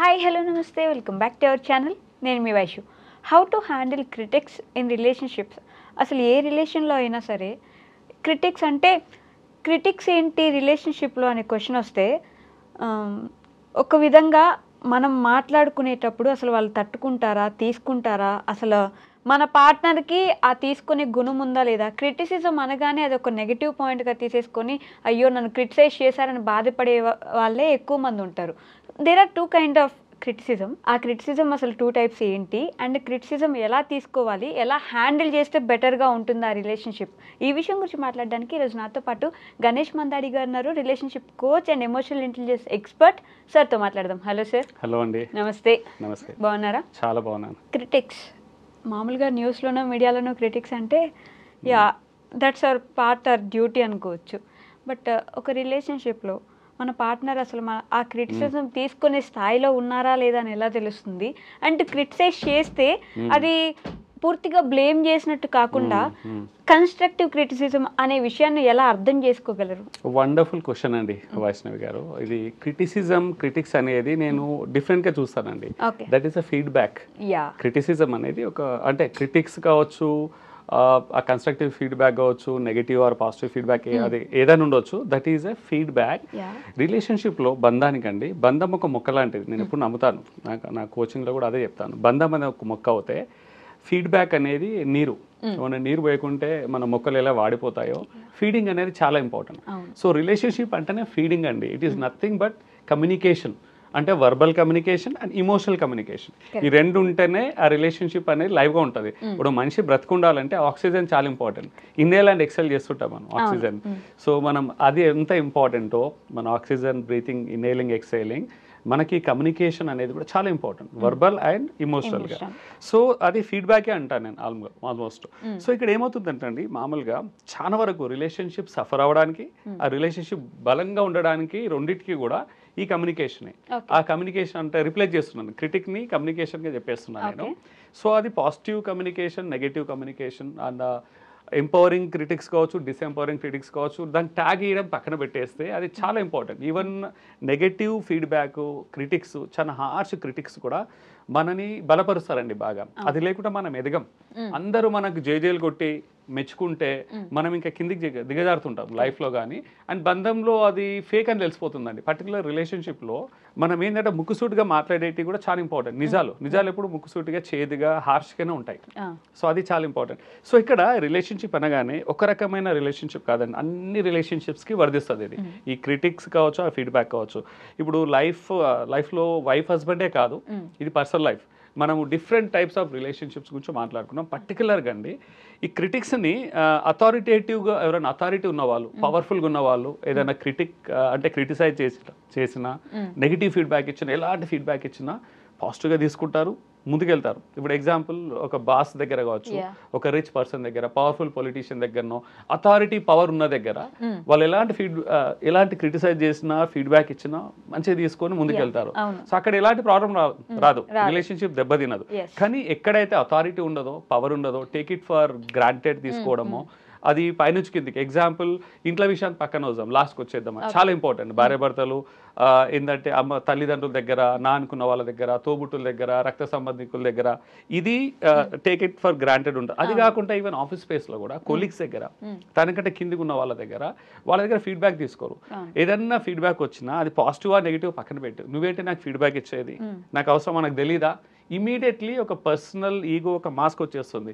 Hi hello నమస్తే welcome back to our channel. నేను మీ Vaishu. How to handle critics in relationships. అసలు ఏ రిలేషన్లో అయినా సరే క్రిటిక్స్ అంటే క్రిటిక్స్ ఏంటి రిలేషన్షిప్లో అనే క్వశ్చన్ వస్తే ఒక విధంగా మనం మాట్లాడుకునేటప్పుడు అసలు వాళ్ళు తట్టుకుంటారా, తీసుకుంటారా, అసలు మన పార్ట్నర్కి ఆ తీసుకునే గుణం ఉందా లేదా, క్రిటిసిజం అనగానే అది ఒక నెగిటివ్ పాయింట్గా తీసేసుకొని అయ్యో నన్ను క్రిటిసైజ్ చేశారని బాధపడే వాళ్ళే ఎక్కువ మంది ఉంటారు. There are two kind of criticism. ఆ క్రిటిసిజం అసలు టూ టైప్స్ ఏంటి అండ్ క్రిటిసిజం ఎలా తీసుకోవాలి, ఎలా హ్యాండిల్ చేస్తే బెటర్గా ఉంటుంది ఆ రిలేషన్షిప్, ఈ విషయం గురించి మాట్లాడడానికి ఈరోజు నాతో పాటు గణేష్ మందాడి గారు ఉన్నారు, relationship coach and emotional intelligence expert. సార్తో మాట్లాడదాం. Hello sir. హలో అండి. నమస్తే. నమస్తే. బాగున్నారా? చాలా బాగున్నాను. క్రిటిక్స్ మామూలుగా న్యూస్లోనో మీడియాలోనో క్రిటిక్స్ అంటే yeah that's our part or duty అనుకోవచ్చు. బట్ ఒక రిలేషన్షిప్లో మన పార్ట్నర్ అసలు ఆ క్రిటిసిజం తీసుకునే స్థాయిలో ఉన్నారా లేదా అని ఎలా తెలుస్తుంది? అండ్ క్రిటిసైజ్ చేస్తే అది పూర్తిగా బ్లేమ్ చేసినట్టు కాకుండా కన్స్ట్రక్టివ్ క్రిటిసిజం అనే విషయాన్ని ఎలా అర్థం చేసుకోగలరు? వండర్ఫుల్ క్వశ్చన్ అండి వైష్ణవి గారు. ఇది క్రిటిక్స్ అనేది నేను డిఫరెంట్గా చూస్తానండి. That is a feedback. Criticism అనేది ఒక అంటే క్రిటిక్స్ కావచ్చు, ఆ కన్స్ట్రక్టివ్ ఫీడ్బ్యాక్ కావచ్చు, నెగిటివ్ ఆర్ పాజిటివ్ ఫీడ్బ్యాక్ అది ఏదైనా ఉండొచ్చు. That is a feedback. రిలేషన్షిప్లో బంధానికండి, బంధం ఒక మొక్క లాంటిది. నేను ఎప్పుడు నమ్ముతాను, నా కోచింగ్లో కూడా అదే చెప్తాను. బంధం అనేది ఒక మొక్క అవుతే ఫీడ్బ్యాక్ అనేది నీరు. మన నీరు పోయకుంటే మన మొక్కలు ఎలా వాడిపోతాయో ఫీడింగ్ అనేది చాలా ఇంపార్టెంట్. సో రిలేషన్షిప్ అంటేనే ఫీడింగ్ అండి. It is nothing but communication. అంటే verbal communication and emotional communication, ఈ రెండు ఉంటేనే ఆ రిలేషన్షిప్ అనేది లైవ్గా ఉంటుంది. ఇప్పుడు మనిషి బ్రతుకుండాలంటే ఆక్సిజన్ చాలా ఇంపార్టెంట్. ఇన్హేల్ అండ్ ఎక్సెల్ చేస్తుంటాం మనం ఆక్సిజన్. సో మనం అది ఎంత ఇంపార్టెంటో మన ఆక్సిజన్ బ్రీతింగ్, ఇన్హేలింగ్, ఎక్సైలింగ్, మనకి కమ్యూనికేషన్ అనేది కూడా చాలా ఇంపార్టెంట్, వర్బల్ అండ్ ఇమోషనల్గా. సో అది ఫీడ్బ్యాకే అంటాను నేను ఆల్మోస్ట్. సో ఇక్కడ ఏమవుతుందంటే అండి, మామూలుగా చాలా వరకు రిలేషన్షిప్ సఫర్ అవ్వడానికి, ఆ రిలేషన్షిప్ బలంగా ఉండడానికి రెండింటికి కూడా ఈ కమ్యూనికేషనే. ఆ కమ్యూనికేషన్ అంటే రిప్లేస్ చేస్తున్నాను, క్రిటిక్ని కమ్యూనికేషన్గా చెప్పేస్తున్నాను నేను. సో అది positive communication, negative communication and empowering critics కావచ్చు, డిసెంపవరింగ్ క్రిటిక్స్ కావచ్చు, దాన్ని ట్యాగ్ చేయడం పక్కన పెట్టేస్తే అది చాలా important. Even negative feedback critics, చాలా హార్ష్ క్రిటిక్స్ కూడా మనని బలపరుస్తారండి బాగా. అది లేకుండా మనం ఎదగం. అందరూ మనకు జేజేలు కొట్టి మెచ్చుకుంటే మనం ఇంకా కిందికి దిగజారుతుంటాం లైఫ్లో కానీ. అండ్ బంధంలో అది ఫేక్ అని తెలిసిపోతుందండి. పర్టికులర్ రిలేషన్షిప్లో మనం ఏంటంటే ముక్కుసూటిగా మాట్లాడేటివి కూడా చాలా ఇంపార్టెంట్. నిజాలు ఎప్పుడు ముక్కుసూటిగా, చేదుగా, హార్ష్గానే ఉంటాయి. సో అది చాలా ఇంపార్టెంట్. సో ఇక్కడ రిలేషన్షిప్ అనగానే ఒక రకమైన రిలేషన్షిప్ కాదండి, అన్ని రిలేషన్షిప్స్కి వర్ధిస్తుంది ఇది. ఈ క్రిటిక్స్ కావచ్చు, ఆ ఫీడ్బ్యాక్ కావచ్చు. ఇప్పుడు లైఫ్లో వైఫ్ హస్బెండే కాదు, ఇది పర్సనల్ లైఫ్. మనము డిఫరెంట్ టైప్స్ ఆఫ్ రిలేషన్షిప్స్ గురించి మాట్లాడుకున్నాం. పర్టికులర్గా అండి ఈ క్రిటిక్స్ని అథారిటేటివ్గా, ఎవరైనా అథారిటీ ఉన్నవాళ్ళు, పవర్ఫుల్గా ఉన్నవాళ్ళు ఏదైనా అంటే క్రిటిసైజ్ చేసిన నెగిటివ్ ఫీడ్బ్యాక్ ఇచ్చినా, ఎలాంటి ఫీడ్బ్యాక్ ఇచ్చినా పాజిటివ్గా తీసుకుంటారు, ముందుకెళ్తారు. ఇప్పుడు ఎగ్జాంపుల్ ఒక బాస్ దగ్గర కావచ్చు, ఒక రిచ్ పర్సన్ దగ్గర, పవర్ఫుల్ పొలిటీషియన్ దగ్గరనో, అథారిటీ పవర్ ఉన్న దగ్గర వాళ్ళు ఎలాంటి క్రిటిసైజ్ చేసినా, ఫీడ్బ్యాక్ ఇచ్చినా మంచిగా తీసుకొని ముందుకెళ్తారు. సో అక్కడ ఎలాంటి ప్రాబ్లం రాదు, రిలేషన్షిప్ దెబ్బతినదు. కానీ ఎక్కడైతే అథారిటీ ఉండదో, పవర్ ఉండదో, టేక్ ఇట్ ఫర్ గ్రాంటెడ్ తీసుకోవడమో, అది పైనుంచి కిందికి. ఎగ్జాంపుల్ ఇంట్లో విషయాన్ని పక్కన వద్దాం, లాస్ట్కి వచ్చేద్దాం. చాలా ఇంపార్టెంట్. భార్యాభర్తలు ఏంటంటే తల్లిదండ్రుల దగ్గర, అనుకున్న వాళ్ళ దగ్గర, తోబుట్టుల దగ్గర, రక్త సంబంధికుల దగ్గర ఇది టేక్ ఇట్ ఫర్ గ్రాంటెడ్ ఉంటుంది. అది కాకుండా ఈవెన్ ఆఫీస్ స్పేస్లో కూడా కొలీగ్స్ దగ్గర, తనకంటే కిందికి ఉన్న వాళ్ళ దగ్గర ఫీడ్బ్యాక్ తీసుకోరు. ఏదన్నా ఫీడ్బ్యాక్ వచ్చినా అది పాజిటివా నెగిటివ్ పక్కన పెట్టు, నువ్వేంటి నాకు ఫీడ్బ్యాక్ ఇచ్చేది, నాకు అవసరం, మనకు తెలీదా? ఇమీడియట్లీ ఒక పర్సనల్ ఈగో, ఒక మాస్క్ వచ్చేస్తుంది.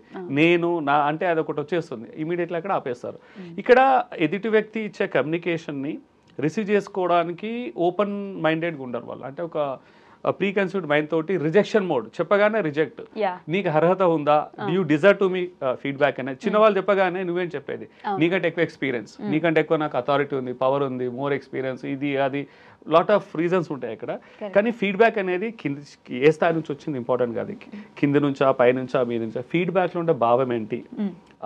అంటే అది ఒకటి వచ్చేస్తుంది, ఇమీడియట్లీ అక్కడ ఆపేస్తారు. ఇక్కడ ఎదుటి వ్యక్తి ఇచ్చే కమ్యూనికేషన్ని రిసీవ్ చేసుకోవడానికి ఓపెన్ మైండెడ్గా ఉండరు వాళ్ళు. అంటే ఒక ప్రీ కన్సీవ్డ్ మైండ్ తోటి రిజెక్షన్ మోడ్, చెప్పగానే రిజెక్ట్. నీకు అర్హత ఉందా, you deserve to me feedback అనేది చిన్నవాళ్ళు చెప్పగానే నువ్వేం చెప్పేది, నీకంటే ఎక్కువ ఎక్స్పీరియన్స్, నీకంటే ఎక్కువ నాకు అథారిటీ ఉంది, పవర్ ఉంది, మోర్ ఎక్స్పీరియన్స్, ఇది అది లాట్ ఆఫ్ రీజన్స్ ఉంటాయి అక్కడ. కానీ ఫీడ్బ్యాక్ అనేది ఏ స్థాయి నుంచి వచ్చింది ఇంపార్టెంట్ కాదు, కింద నుంచా, పై నుంచా, మీద నుంచా, ఫీడ్బ్యాక్లో ఉండే భావం ఏంటి,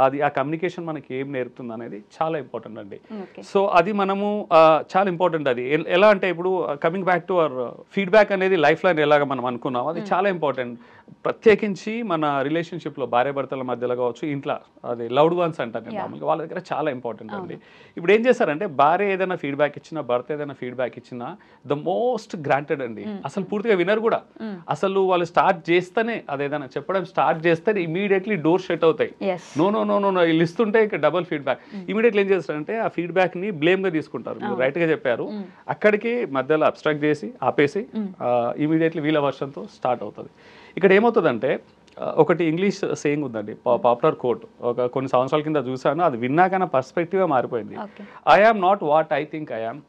అది ఆ కమ్యూనికేషన్ మనకి ఏం నేర్పుతుంది అనేది చాలా ఇంపార్టెంట్ అండి. సో అది మనము చాలా ఇంపార్టెంట్. అది ఎలా అంటే ఇప్పుడు coming back to hour feedback అనేది లైఫ్ లైన్ ఎలాగ మనం అనుకున్నాం అది చాలా ఇంపార్టెంట్. ప్రత్యేకించి మన రిలేషన్షిప్లో భార్యాభర్తల మధ్యలో కావచ్చు, ఇంట్లో అది లవ్డ్ వన్స్ అంటారు మామూలుగా, వాళ్ళ దగ్గర చాలా ఇంపార్టెంట్ అండి. ఇప్పుడు ఏం చేస్తారంటే భార్య ఏదైనా ఫీడ్బ్యాక్ ఇచ్చినా, భర్త ఏదైనా ఫీడ్బ్యాక్ ఇచ్చినా ద మోస్ట్ గ్రాంటెడ్ అండి. అసలు పూర్తిగా వినరు కూడా. అసలు వాళ్ళు స్టార్ట్ చేస్తేనే అదేదైనా చెప్పడం స్టార్ట్ చేస్తేనే ఇమీడియట్లీ డోర్ షట్ అవుతాయి. నో నో నో నో వీళ్ళు ఇస్తుంటే ఇక డబుల్ ఫీడ్బ్యాక్. ఇమీడియట్లీ ఏం చేస్తారంటే ఆ ఫీడ్బ్యాక్ ని బ్లేమ్ గా తీసుకుంటారు. మీరు రైట్ గా చెప్పారు. అక్కడికి మధ్యలో అబ్స్ట్రాక్ట్ చేసి ఆపేసి ఇమీడియట్లీ వీళ్ళ వర్షంతో స్టార్ట్ అవుతుంది. ఇక్కడ ఏమవుతుందంటే ఒకటి ఇంగ్లీష్ సేయింగ్ ఉందండి, పాపులర్ కోట్, ఒక కొన్ని సంవత్సరాల కింద చూసాను, అది విన్నాక నా పర్స్పెక్టివ్ మారిపోయింది. I am not what I think I am,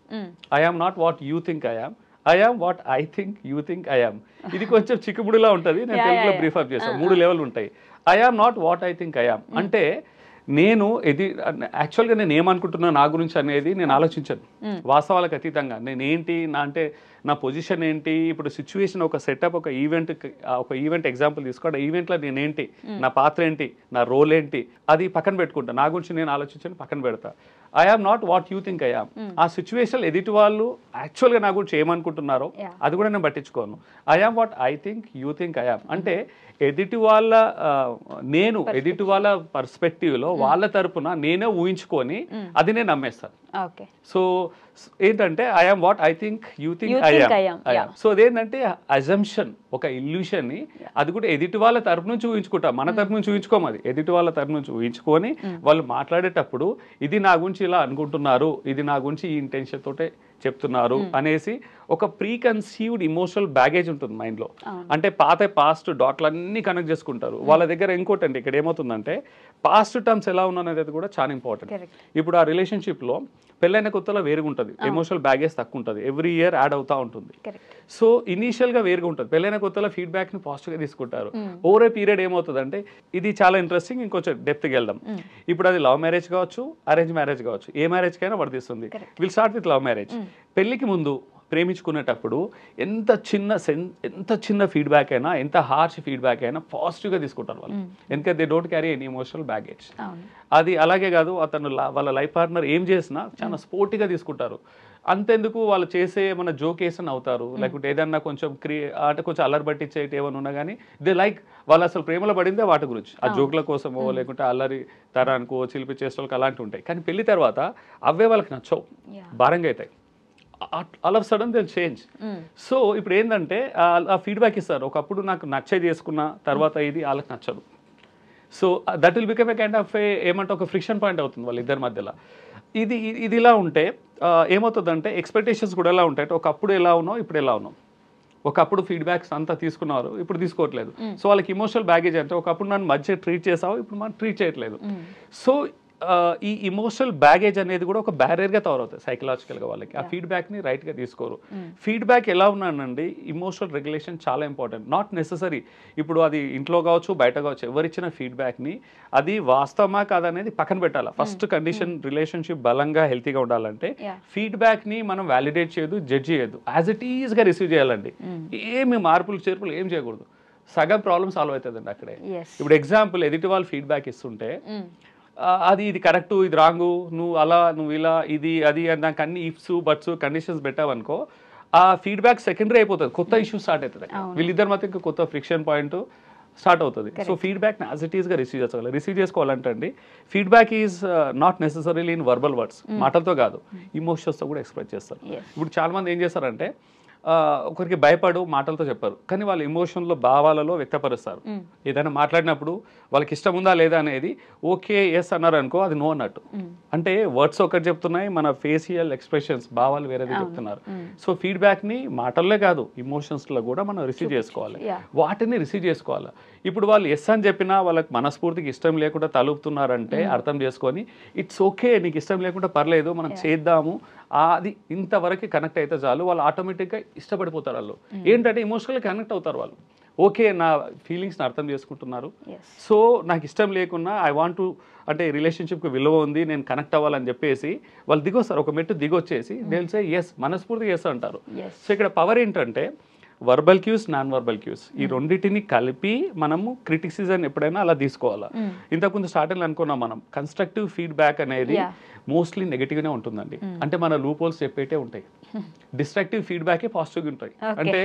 I am not what you think I am, I am what I think you think I am. ఇది కొంచెం చిక్కుముడిలా ఉంటుంది, నేను తెలుగులో బ్రీఫ్ అప్ చేస్తాను. 3 లెవెల్ ఉంటాయి. I am not what I think I am అంటే నేను ఇది యాక్చువల్గా నేను ఏమనుకుంటున్నా నా గురించి అనేది నేను ఆలోచించను. వాస్తవాలకు అతీతంగా నేనేంటి, అంటే నా పొజిషన్ ఏంటి, ఇప్పుడు సిచ్యువేషన్ ఒక సెటప్, ఒక ఈవెంట్ ఎగ్జాంపుల్ తీసుకోండి. ఆ ఈవెంట్లో నేనేంటి, నా పాత్ర ఏంటి, నా రోల్ ఏంటి, అది పక్కన పెట్టుకుంటా. నా గురించి నేను ఆలోచించని పక్కన పెడతా. I am not what you think I am. ఆ సిచ్యువేషన్ ఎదుటి వాళ్ళు యాక్చువల్గా నా గురించి ఏమనుకుంటున్నారో అది కూడా నేను పట్టించుకోను. I am what I think you think I am అంటే ఎదుటి వాళ్ళ నేను ఎదుటి వాళ్ళ పర్స్పెక్టివ్లో వాళ్ళ తరపున నేనే ఊహించుకొని అది నేను నమ్మేస్తాను. సో ఏంటంటే I am what I think you think I am. So అదేంటంటే అజంప్షన్, ఒక ఇల్యూషన్ ని, అది కూడా ఎదుటి వాళ్ళ తరపు నుంచి ఊహించుకుంటాం, మన తరపు నుంచి ఊహించుకోము. అది ఎదుటి వాళ్ళ తరపు నుంచి ఊహించుకొని వాళ్ళు మాట్లాడేటప్పుడు ఇది నా గురించి ఇలా అనుకుంటున్నారు, ఇది నా గురించి ఈ ఇంటెన్షన్ తోటే చెప్తున్నారు అనేసి ఒక ప్రీ కన్సీవ్డ్ ఇమోషనల్ బ్యాగేజ్ ఉంటుంది మైండ్లో. అంటే పాస్ట్ డాట్లన్నీ కనెక్ట్ చేసుకుంటారు వాళ్ళ దగ్గర. ఇంకోటి అండి ఇక్కడ ఏమవుతుందంటే పాస్ట్ టర్మ్స్ ఎలా ఉన్నది కూడా చాలా ఇంపార్టెంట్. ఇప్పుడు ఆ రిలేషన్షిప్లో పెళ్ళైన కొత్తలో వేరుగా ఉంటుంది, ఎమోషనల్ బ్యాగేజ్ తక్కువ ఉంటుంది, ఎవ్రీ ఇయర్ యాడ్ అవుతూ ఉంటుంది. సో ఇనీషియల్గా వేరుగా ఉంటుంది. పెళ్ళైన కొత్తలో ఫీడ్బ్యాక్ని పాజిటివ్గా తీసుకుంటారు. ఓవర్ ఏ పీరియడ్ ఏమవుతుందంటే, ఇది చాలా ఇంట్రెస్టింగ్, ఇంకొంచెం డెప్త్కి వెళ్దాం. ఇప్పుడు అది లవ్ మ్యారేజ్ కావచ్చు, అరేంజ్ మ్యారేజ్ కావచ్చు, ఏ మ్యారేజ్కైనా వర్తిస్తుంది. Will start with love marriage. పెళ్లికి ముందు ప్రేమించుకునేటప్పుడు ఎంత చిన్న ఫీడ్బ్యాక్ అయినా, ఎంత హార్ష్ ఫీడ్బ్యాక్ అయినా పాజిటివ్గా తీసుకుంటారు వాళ్ళు, ఎందుకంటే they don't carry any emotional baggage. అది అలాగే కాదు, అతను వాళ్ళ లైఫ్ పార్ట్నర్ ఏం చేసినా చాలా స్పోర్టివ్గా తీసుకుంటారు. అంతెందుకు వాళ్ళు చేసే ఏమన్నా జోక్ వేసని అవుతారు, లేకుంటే ఏదన్నా కొంచెం అంటే కొంచెం అల్లరి పట్టించేటి ఏమైనా ఉన్నా కానీ దే లైక్, వాళ్ళు అసలు ప్రేమలో పడిందే వాటి గురించి, ఆ జోక్ల కోసమో లేకుంటే అల్లరి తరానికో చిలిపి చేసేవాళ్ళకి అలాంటివి ఉంటాయి. కానీ పెళ్లి తర్వాత అవే వాళ్ళకి నచ్చవు, భారంగా అవుతాయి. All of sudden they change. So ఇప్పుడు ఏంటంటే ఆ ఫీడ్బ్యాక్ ఇస్తారు. ఒకప్పుడు నాకు నచ్చే చేసుకున్న తర్వాత ఇది వాళ్ళకి నచ్చదు. So that will become a kind of ఏమంటే ఒక ఫ్రిక్షన్ పాయింట్ అవుతుంది వాళ్ళిద్దరి మధ్యలో. ఇది ఇలా ఉంటే ఏమవుతుందంటే ఎక్స్పెక్టేషన్స్ కూడా ఎలా ఉంటాయి, ఒకప్పుడు ఎలా ఉన్నావు ఇప్పుడు ఎలా ఉన్నావు. ఒకప్పుడు ఫీడ్బ్యాక్స్ అంతా తీసుకున్నారు, ఇప్పుడు తీసుకోవట్లేదు. సో వాళ్ళకి ఇమోషనల్ బ్యాగేజ్ అంటే ఒకప్పుడు నన్ను మంచిగా ట్రీట్ చేసావు, ఇప్పుడు మనం ట్రీట్ చేయట్లేదు. సో ఈ ఇమోషనల్ బ్యాగేజ్ అనేది కూడా ఒక బ్యారియర్గా తయారవుతుంది సైకలాజికల్గా వాళ్ళకి. ఆ ఫీడ్బ్యాక్ని రైట్గా తీసుకోరు. ఫీడ్బ్యాక్ ఎలా ఉన్నానండి, ఇమోషనల్ రెగ్యులేషన్ చాలా ఇంపార్టెంట్. నాట్ నెససరీ ఇప్పుడు అది ఇంట్లో కావచ్చు బయట కావచ్చు, ఎవరిచ్చిన ఫీడ్బ్యాక్ని అది వాస్తవమా కాదనేది పక్కన పెట్టాలి. ఫస్ట్ కండిషన్ రిలేషన్షిప్ బలంగా హెల్తీగా ఉండాలంటే ఫీడ్బ్యాక్ని మనం వ్యాలిడేట్ చేయదు, జడ్జ్ చేయదు, యాజ్ ఇట్ ఈజ్గా రిసీవ్ చేయాలండి. ఏమి మార్పులు చేర్పులు ఏం చేయకూడదు. సగం ప్రాబ్లమ్ సాల్వ్ అవుతుందండి అక్కడే. ఇప్పుడు ఎగ్జాంపుల్ ఎదుటి వాళ్ళు ఫీడ్బ్యాక్ ఇస్తుంటే అది ఇది కరెక్టు, ఇది రాంగు, నువ్వు అలా నువ్వు ఇలా, ఇది అది దానికి అన్ని ఇఫ్స్ బట్స్ కండిషన్స్ పెట్టావనుకో, ఆ ఫీడ్బ్యాక్ సెకండరీ అయిపోతుంది, కొత్త ఇష్యూ స్టార్ట్ అవుతుంది. వీళ్ళిద్దరి మధ్య ఇంకా కొత్త ఫ్రిక్షన్ పాయింట్ స్టార్ట్ అవుతుంది. సో ఫీడ్బ్యాక్ని యాజ్ ఇట్ ఈస్గా రిసీవ్ చేసుకోవాలంటే అండి, feedback is not necessarily in verbal words, మాటలతో కాదు ఇమోషన్స్తో కూడా ఎక్స్ప్రెస్ చేస్తారు. ఇప్పుడు చాలామంది ఏం చేస్తారంటే ఒకరికి భయపడు మాటలతో చెప్పారు, కానీ వాళ్ళ ఎమోషన్లో భావాలలో వ్యక్తపరుస్తారు. ఏదైనా మాట్లాడినప్పుడు వాళ్ళకి ఇష్టం ఉందా లేదా అనేది ఓకే ఎస్ అన్నారు అనుకో, అది నో అన్నట్టు. అంటే వర్డ్స్ ఒకటి చెప్తున్నాయి, మన ఫేషియల్ ఎక్స్ప్రెషన్స్ భావాలు వేరేది చెప్తున్నారు. సో ఫీడ్బ్యాక్ని మాటల్లో కాదు ఇమోషన్స్లో కూడా మనం రిసీవ్ చేసుకోవాలి, వాటిని రిసీవ్ చేసుకోవాలి. ఇప్పుడు వాళ్ళు ఎస్ అని చెప్పినా వాళ్ళకి మనస్ఫూర్తికి ఇష్టం లేకుండా తలుపుతున్నారంటే అర్థం చేసుకొని ఇట్స్ ఓకే, నీకు ఇష్టం లేకుండా పర్లేదు, మనం చేద్దాము, అది ఇంతవరకు కనెక్ట్ అయితే చాలు. వాళ్ళు ఆటోమేటిక్గా ఇష్టపడిపోతారు. వాళ్ళు ఏంటంటే ఎమోషనల్గా కనెక్ట్ అవుతారు. వాళ్ళు ఓకే నా ఫీలింగ్స్ని అర్థం చేసుకుంటున్నారు, సో నాకు ఇష్టం లేకున్నా ఐ వాంట్ టు, అంటే రిలేషన్షిప్కి విలువ ఉంది, నేను కనెక్ట్ అవ్వాలని చెప్పేసి వాళ్ళు దిగొస్తారు. ఒక మెట్టు దిగొచ్చేసి తెలిసే ఎస్, మనస్ఫూర్తిగా ఎస్ అంటారు. సో ఇక్కడ పవర్ ఏంటంటే verbal cues, non verbal cues, ఈ రెండింటిని కలిపి మనము క్రిటిసిజం ఎప్పుడైనా అలా తీసుకోవాలా. ఇంతకుముందు స్టార్టింగ్లో అనుకున్నాం మనం, కన్స్ట్రక్టివ్ ఫీడ్బ్యాక్ అనేది మోస్ట్లీ నెగిటివ్గానే ఉంటుందండి. అంటే మన లూప్ హోల్స్ చెప్పేటే ఉంటాయి. డిస్ట్రక్టివ్ ఫీడ్బ్యాకే పాజిటివ్గా ఉంటాయి. అంటే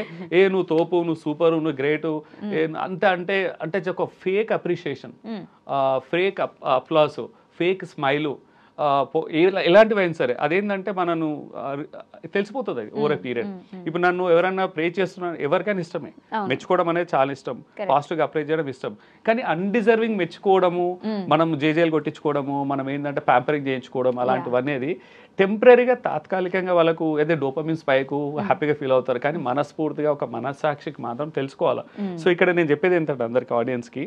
నువ్వు తోపు, నువ్వు సూపర్, నువ్వు గ్రేటు, అంటే ఒక fake appreciation, fake applause, fake smile, ఎలాంటివి అయినా సరే అదేంటంటే మనను తెలిసిపోతుంది అది ఓవర్ ఎ పీరియడ్. ఇప్పుడు నన్ను ఎవరైనా ప్రే చేస్తున్నా, ఎవరికైనా ఇష్టమే, మెచ్చుకోవడం అనేది చాలా ఇష్టం, పాజిటివ్గా అప్లై చేయడం ఇష్టం. కానీ అన్డిజర్వింగ్ మెచ్చుకోవడము, మనం జేజేలు కొట్టించుకోవడము, మనం ఏంటంటే ప్యాంపరింగ్ చేయించుకోవడం, అలాంటివనేది టెంపరీగా, తాత్కాలికంగా వాళ్ళకు ఏదో డోపమిన్ స్పైక్, హ్యాపీగా ఫీల్ అవుతారు. కానీ మనస్ఫూర్తిగా ఒక మనస్సాక్షికి మాత్రం తెలుసుకోవాలి. సో ఇక్కడ నేను చెప్పేది ఏంటంటే అందరికి, ఆడియన్స్కి,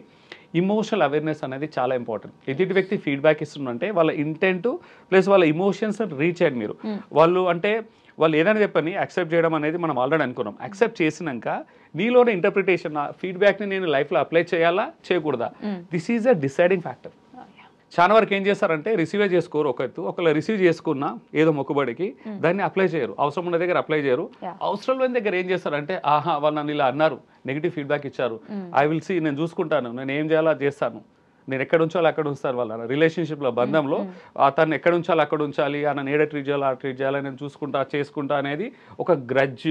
ఇమోషనల్ అవేర్నెస్ అనేది చాలా ఇంపార్టెంట్. ఎదుటి వ్యక్తి ఫీడ్బ్యాక్ ఇస్తుందంటే వాళ్ళ ఇంటెంట్ ప్లస్ వాళ్ళ ఇమోషన్స్ రీచ్ అయ్యండి మీరు. వాళ్ళు ఏదైనా చెప్పని యాక్సెప్ట్ చేయడం అనేది మనం ఆల్రెడీ అనుకున్నాం. యాక్సెప్ట్ చేసినాక నీలోనే ఇంటర్ప్రిటేషన్, ఫీడ్బ్యాక్ని నేను లైఫ్లో అప్లై చేయాలా చేయకూడదా, this is a deciding factor. చాలా వరకు ఏం చేస్తారంటే రిసీవే చేసుకోరు. ఒకవేళ రిసీవ్ చేసుకున్నా ఏదో మొక్కుబడికి దాన్ని అప్లై చేయరు, అవసరం ఉన్న దగ్గర అప్లై చేయరు. అవసరం లేని దగ్గర ఏం చేస్తారంటే, ఆహా వాళ్ళు నన్ను ఇలా అన్నారు, నెగిటివ్ ఫీడ్బ్యాక్ ఇచ్చారు, ఐ విల్ సీ, నేను చూసుకుంటాను, నేను ఏం చేయాలో అది చేస్తాను, నేను ఎక్కడ ఉంచాలో అక్కడ ఉంచుతారు. వాళ్ళ రిలేషన్షిప్లో, బంధంలో తను ఎక్కడ ఉంచాలో అక్కడ ఉంచాలి, అన్న ఏడ ట్రీట్ చేయాలో ఆ ట్రీట్ చేయాలి, నేను చేసుకుంటా అనేది ఒక గ్రడ్జ్,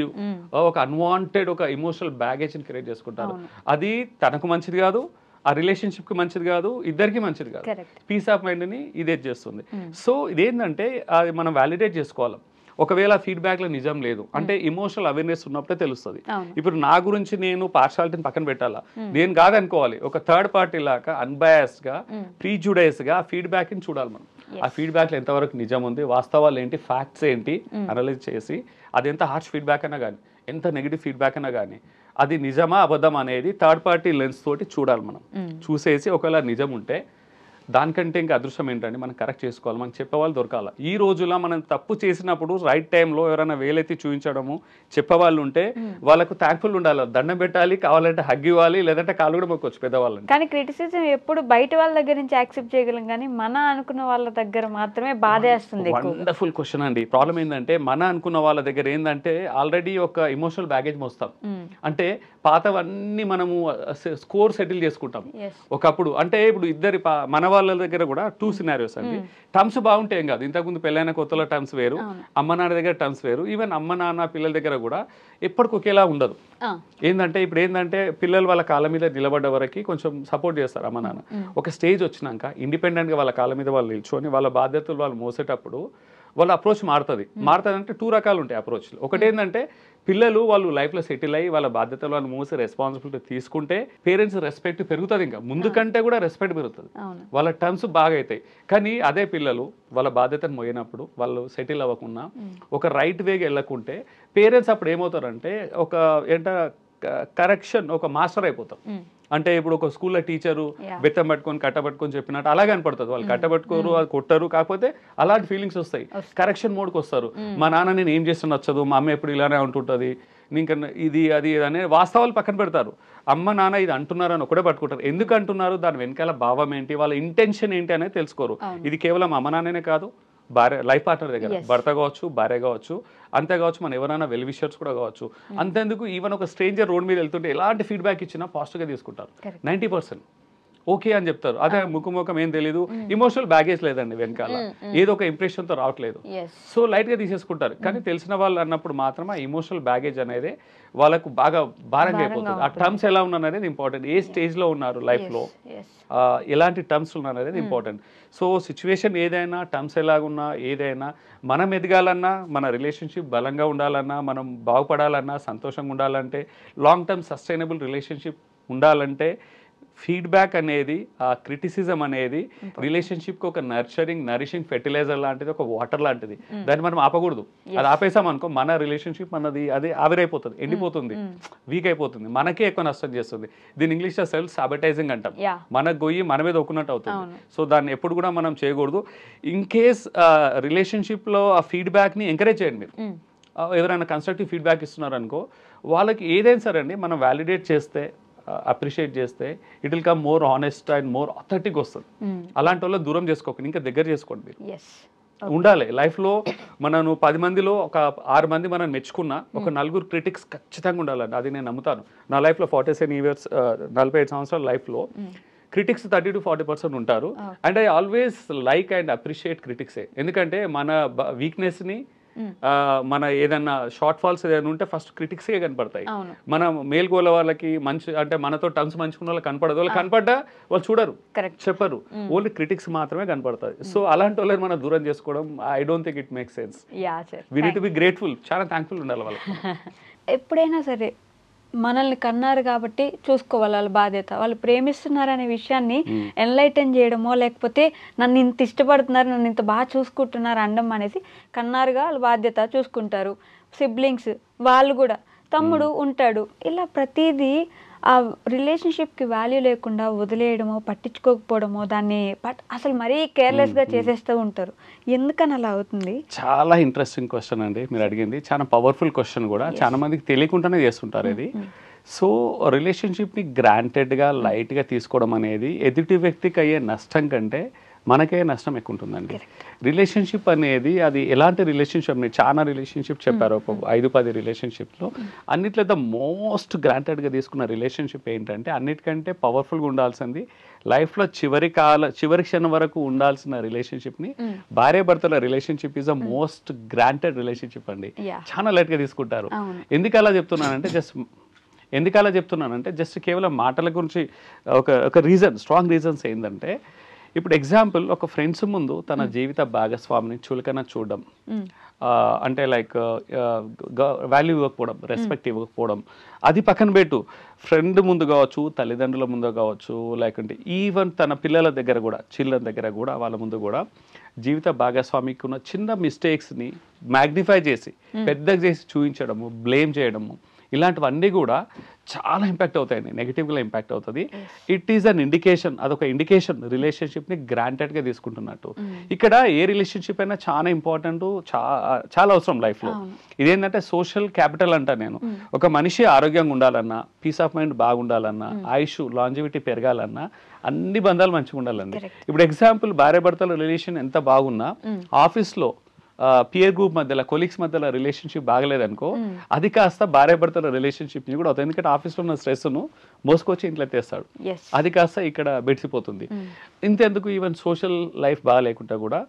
ఒక అన్వాంటెడ్ ఒక ఇమోషనల్ బ్యాగేజ్ని క్రియేట్ చేసుకుంటారు. అది తనకు మంచిది కాదు, ఆ రిలేషన్షిప్కి మంచిది కాదు, ఇద్దరికి మంచిది కాదు. పీస్ ఆఫ్ మైండ్ని ఇదే చేస్తుంది. సో ఇదేంటంటే అది మనం వ్యాలిడేట్ చేసుకోవాలి. ఒకవేళ ఫీడ్బ్యాక్లో నిజం లేదు అంటే ఇమోషనల్ అవేర్నెస్ ఉన్నప్పుడే తెలుస్తుంది. ఇప్పుడు నా గురించి నేను పార్షాలిటీని పక్కన పెట్టాలా, నేను కాదనుకోవాలి, ఒక థర్డ్ పార్టీ లాగా అన్బయాస్డ్గా, ప్రీజుడైస్గా ఫీడ్బ్యాక్ని చూడాలి మనం. ఆ ఫీడ్బ్యాక్లో ఎంతవరకు నిజం ఉంది, వాస్తవాలు ఏంటి, ఫ్యాక్ట్స్ ఏంటి అనలైజ్ చేసి, అది ఎంత హార్ష్ ఫీడ్బ్యాక్ అయినా కానీ, ఎంత నెగిటివ్ ఫీడ్బ్యాక్ అయినా కానీ, అది నిజమా అబద్ధం అనేది థర్డ్ పార్టీ లెన్స్ తోటి చూడాలి మనం. చూసేసి ఒకవేళ నిజం ఉంటే దానికంటే ఇంకా అదృష్టం ఏంటంటే మనం కరెక్ట్ చేసుకోవాలి, మనకు చెప్పేవాళ్ళు దొరకాలి. ఈ రోజుల్లో మనం తప్పు చేసినప్పుడు రైట్ టైంలో ఎవరైనా వేలెత్తి చూపించడము, చెప్పేవాళ్ళు ఉంటే వాళ్ళకు థ్యాంక్ఫుల్ ఉండాలి, దండం పెట్టాలి, కావాలంటే హగ్ ఇవ్వాలి, లేదంటే కాలు కూడా మొక్కొచ్చు పెద్దవాళ్ళని. కానీ క్రిటిసిజం ఎప్పుడు బయట వాళ్ళ దగ్గర నుంచి యాక్సెప్ట్ చేయగలం, కానీ మన అనుకున్న వాళ్ళ దగ్గర మాత్రమే బాధేస్తుంది. వండర్ఫుల్ క్వశ్చన్ అండి. ప్రాబ్లం ఏంటంటే మన అనుకున్న వాళ్ళ దగ్గర ఏంటంటే ఆల్రెడీ ఒక ఇమోషనల్ బ్యాగేజ్ మోస్తాం. అంటే పాతవన్నీ మనము స్కోర్ సెటిల్ చేసుకుంటాం ఒకప్పుడు. అంటే ఇప్పుడు ఇద్దరి మన వాళ్ళ దగ్గర కూడా 2 సినారియోస్ అండి. టర్మ్స్ బాగుంటే ఏం కాదు, ఇంతకుముందు పెళ్ళైన కొత్తలో టర్మ్స్ వేరు, అమ్మ నాన్న దగ్గర టర్మ్స్ వేరు, ఈవెన్ అమ్మ నాన్న పిల్లల దగ్గర కూడా ఎప్పటికి ఒకేలా ఉండదు. ఇప్పుడు ఏంటంటే పిల్లలు వాళ్ళ కాళ్ళ మీద నిలబడ్డ వరకు కొంచెం సపోర్ట్ చేస్తారు అమ్మ నాన్న. ఒక స్టేజ్ వచ్చినాక ఇండిపెండెంట్గా వాళ్ళ కాళ్ళ మీద వాళ్ళు నిల్చొని వాళ్ళ బాధ్యతలు వాళ్ళు మోసేటప్పుడు వాళ్ళ అప్రోచ్ మారుతుంది అంటే 2 రకాలు ఉంటాయి అప్రోచ్లు. ఒకటి ఏంటంటే పిల్లలు వాళ్ళు లైఫ్లో సెటిల్ అయ్యి వాళ్ళ బాధ్యతలు వాళ్ళు మూసి రెస్పాన్సిబిలిటీ తీసుకుంటే పేరెంట్స్ రెస్పెక్ట్ పెరుగుతుంది, ఇంకా ముందు కంటే కూడా రెస్పెక్ట్ పెరుగుతుంది, వాళ్ళ టర్మ్స్ బాగా అవుతాయి. కానీ అదే పిల్లలు వాళ్ళ బాధ్యతను మోయినప్పుడు వాళ్ళు సెటిల్ అవ్వకుండా ఒక రైట్ వేగా వెళ్ళకుంటే పేరెంట్స్ అప్పుడు ఏమవుతారంటే ఒక కరెక్షన్, ఒక మాస్టర్ అయిపోతారు. అంటే ఇప్పుడు ఒక స్కూల్లో టీచరు బెత్తం పట్టుకొని కట్టబట్టుకొని చెప్పినట్టు అలాగే కనపడుతుంది. వాళ్ళు కట్టబట్టుకోరు, అది కొట్టరు, కాకపోతే అలాంటి ఫీలింగ్స్ వస్తాయి. కరెక్షన్ మోడ్కి వస్తారు. మా నాన్న నేను ఏం చేస్తున్నా నచ్చదు, మా అమ్మ ఎప్పుడు ఇలానే ఉంటుంటుంది, ఇంకా ఇది అది అనే వాస్తవాలు పక్కన పెడతారు. అమ్మ నాన్న ఇది అంటున్నారని ఒకటే పట్టుకుంటారు. ఎందుకు అంటున్నారు, దాని వెనకాల భావం ఏంటి, వాళ్ళ ఇంటెన్షన్ ఏంటి అనేది తెలుసుకోరు. ఇది కేవలం అమ్మ నాన్ననే కాదు, భార్య, లైఫ్ పార్ట్నర్ దగ్గర, భర్త కావచ్చు, భార్య కావచ్చు, అంతే కావచ్చు, మన ఎవరైనా వెల్ విషర్స్ కూడా కావచ్చు. అంతేందుకు ఈవెన్ ఒక స్ట్రేంజర్ రోడ్ మీద వెళ్తుంటే ఎలాంటి ఫీడ్బ్యాక్ ఇచ్చినా పాజిటివ్గా తీసుకుంటారు. 90% ఓకే అని చెప్తారు. అదే ముఖం ఏం తెలీదు, ఇమోషనల్ బ్యాగేజ్ లేదండి వెనకాల, ఏదో ఒక ఇంప్రెషన్తో రావట్లేదు, సో లైట్గా తీసేసుకుంటారు. కానీ తెలిసిన వాళ్ళు అన్నప్పుడు మాత్రం ఆ ఇమోషనల్ బ్యాగేజ్ అనేది వాళ్ళకు బాగా భారంగా అయిపోతుంది. ఆ టర్మ్స్ ఎలా ఉన్నారు అనేది ఇంపార్టెంట్, ఏ స్టేజ్లో ఉన్నారు లైఫ్లో, ఎలాంటి టర్మ్స్ ఉన్నారు అనేది ఇంపార్టెంట్. సో సిచ్యువేషన్ ఏదైనా, టర్మ్స్ ఎలాగున్నా, ఏదైనా మనం ఎదగాలన్నా, మన రిలేషన్షిప్ బలంగా ఉండాలన్నా, మనం బాగుపడాలన్నా, సంతోషంగా ఉండాలంటే, లాంగ్ టర్మ్ సస్టైనబుల్ రిలేషన్షిప్ ఉండాలంటే ఫీడ్బ్యాక్ అనేది, ఆ క్రిటిసిజం అనేది రిలేషన్షిప్కి ఒక నరిషింగ్ ఫెర్టిలైజర్ లాంటిది, ఒక వాటర్ లాంటిది. దాన్ని మనం ఆపకూడదు. అది ఆపేసాం అనుకో మన రిలేషన్షిప్ అన్నది అదే ఆవిరైపోతుంది, ఎండిపోతుంది, వీక్ అయిపోతుంది, మనకే ఎక్కువ నష్టం చేస్తుంది. దీని ఇంగ్లీష్లో సెల్ఫ్ సాబటైజింగ్ అంటాం. మనకు గొయ్యి మన మీద ఒక్కున్నట్టు అవుతుంది. సో దాన్ని ఎప్పుడు కూడా మనం చేయకూడదు. ఇన్ కేస్ రిలేషన్షిప్లో ఆ ఫీడ్బ్యాక్ని ఎంకరేజ్ చేయండి. మీరు ఎవరైనా కన్స్ట్రక్టివ్ ఫీడ్బ్యాక్ ఇస్తున్నారనుకో, వాళ్ళకి ఏదైనా సరే అండి మనం వ్యాలిడేట్ చేస్తే, అప్రిషియేట్ చేస్తే it will come more honest and more authentic వస్తుంది. అలాంటి వాళ్ళు దూరం చేసుకోకండి, ఇంకా దగ్గర చేసుకోండి మీరు. ఉండాలి లైఫ్లో. మనం 10 మందిలో ఒక 6 మంది మనం మెచ్చుకున్నా ఒక 4 క్రిటిక్స్ ఖచ్చితంగా ఉండాలండి. అది నేను నమ్ముతాను. నా లైఫ్లో 47 ఇయర్స్ 45 సంవత్సరాల లైఫ్లో క్రిటిక్స్ 30 to 40% ఉంటారు. And I always like and appreciate క్రిటిక్సే. ఎందుకంటే మన వీక్నెస్ని మన ఏదన్నా షార్ట్ ఫాల్స్ ఏదైనా ఉంటే ఫస్ట్ క్రిటిక్సే కనపడతాయి. మన మేల్గోల వాళ్ళకి మంచి అంటే మనతో టర్మ్స్ మంచుకున్న వాళ్ళకి కనపడదు. వాళ్ళు కనపడ్డా వాళ్ళు చూడరు, చెప్పరు, ఓన్లీ క్రిటిక్స్ మాత్రమే కనపడతాయి. సో అలాంటి వాళ్ళని మనం దూరం చేసుకోవడం I don't think it make sense. We need to be grateful, చాలా థ్యాంక్ఫుల్ ఉండాలి వాళ్ళకి. ఎప్పుడైనా సరే మనల్ని కన్నారు కాబట్టి చూసుకోవాలి వాళ్ళ బాధ్యత. వాళ్ళు ప్రేమిస్తున్నారు అనే విషయాన్ని ఎన్లైటన్ చేయడమో లేకపోతే నన్ను ఇంత ఇష్టపడుతున్నారు, నన్ను ఇంత బాగా చూసుకుంటున్నారు అనడం అనేది కన్నారుగా వాళ్ళ బాధ్యత, చూసుకుంటారు. సిబ్లింగ్స్ వాళ్ళు కూడా, తమ్ముడు ఉంటాడు, ఇలా ప్రతిదీ ఆ రిలేషన్షిప్కి వాల్యూ లేకుండా వదిలేయడమో పట్టించుకోకపోవడమో దాన్ని అసలు మరీ కేర్లెస్గా చేసేస్తూ ఉంటారు. ఎందుకని అలా అవుతుంది? చాలా ఇంట్రెస్టింగ్ క్వశ్చన్ అండి మీరు అడిగింది. చాలా పవర్ఫుల్ క్వశ్చన్ కూడా. చాలా మందికి తెలియకుండానే చేస్తుంటారు ఇది. సో రిలేషన్షిప్ని గ్రాంటెడ్గా లైట్గా తీసుకోవడం అనేది ఎదుటి వ్యక్తికి అయ్యే నష్టం కంటే మనకే నష్టం ఎక్కువ ఉంటుందండి. రిలేషన్షిప్ అనేది అది ఎలాంటి రిలేషన్షిప్, చాలా రిలేషన్షిప్ చెప్పారు, ఒక 5-10 రిలేషన్షిప్లో అన్నిట్లో ద మోస్ట్ గ్రాంటెడ్గా తీసుకున్న రిలేషన్షిప్ ఏంటంటే అన్నిటికంటే పవర్ఫుల్గా ఉండాల్సింది లైఫ్లో చివరి క్షణం వరకు ఉండాల్సిన రిలేషన్షిప్ని భార్యాభర్తల relationship is a most granted relationship అండి. చాలా లైట్గా తీసుకుంటారు. ఎందుకు అలా చెప్తున్నానంటే జస్ట్ కేవలం మాటల గురించి ఒక రీజన్, స్ట్రాంగ్ రీజన్స్ ఏంటంటే ఇప్పుడు ఎగ్జాంపుల్ ఒక ఫ్రెండ్స్ ముందు తన జీవిత భాగస్వామిని చులకన చూడడం, అంటే లైక్ వాల్యూ ఇవ్వకపోవడం, రెస్పెక్ట్ ఇవ్వకపోవడం, అది పక్కన పెట్టు. ఫ్రెండ్ ముందు కావచ్చు, తల్లిదండ్రుల ముందు కావచ్చు, లేకుంటే ఈవెన్ తన పిల్లల దగ్గర కూడా, చిల్డ్రన్ దగ్గర కూడా, వాళ్ళ ముందు కూడా జీవిత భాగస్వామికి ఉన్న చిన్న మిస్టేక్స్ని మ్యాగ్నిఫై చేసి పెద్దగా చేసి చూపించడము, బ్లేమ్ చేయడము, ఇలాంటివన్నీ కూడా చాలా ఇంపాక్ట్ అవుతాయండి, నెగిటివ్గా ఇంపాక్ట్ అవుతుంది. ఇట్ ఈస్ అన్ ఇండికేషన్, అదొక ఇండికేషన్ రిలేషన్షిప్ని గ్రాంటెడ్గా తీసుకుంటున్నట్టు. ఇక్కడ ఏ రిలేషన్షిప్ అయినా చాలా ఇంపార్టెంట్, చాలా అవసరం లైఫ్లో. ఇదేంటంటే సోషల్ క్యాపిటల్ అంట నేను. ఒక మనిషి ఆరోగ్యంగా ఉండాలన్నా, పీస్ ఆఫ్ మైండ్ బాగుండాలన్నా, ఆయుష్ లాంజివిటీ పెరగాలన్నా అన్ని బంధాలు మంచిగా ఉండాలండి. ఇప్పుడు ఎగ్జాంపుల్ భార్యాభర్తల రిలేషన్ ఎంత బాగున్నా ఆఫీస్లో పియర్ గ్రూప్ మధ్యలో, కొలీగ్స్ మధ్యలో రిలేషన్షిప్ బాగలేదనుకో, అది కాస్త భార్యాభర్తల రిలేషన్షిప్ని కూడా అవుతుంది. ఎందుకంటే ఆఫీస్లో ఉన్న స్ట్రెస్ను మోసుకొచ్చి ఇంట్లో తెస్తాడు, అది కాస్త ఇక్కడ బెడిసిపోతుంది. ఇంతెందుకు ఈవెన్ సోషల్ లైఫ్ బాగాలేకుండా కూడా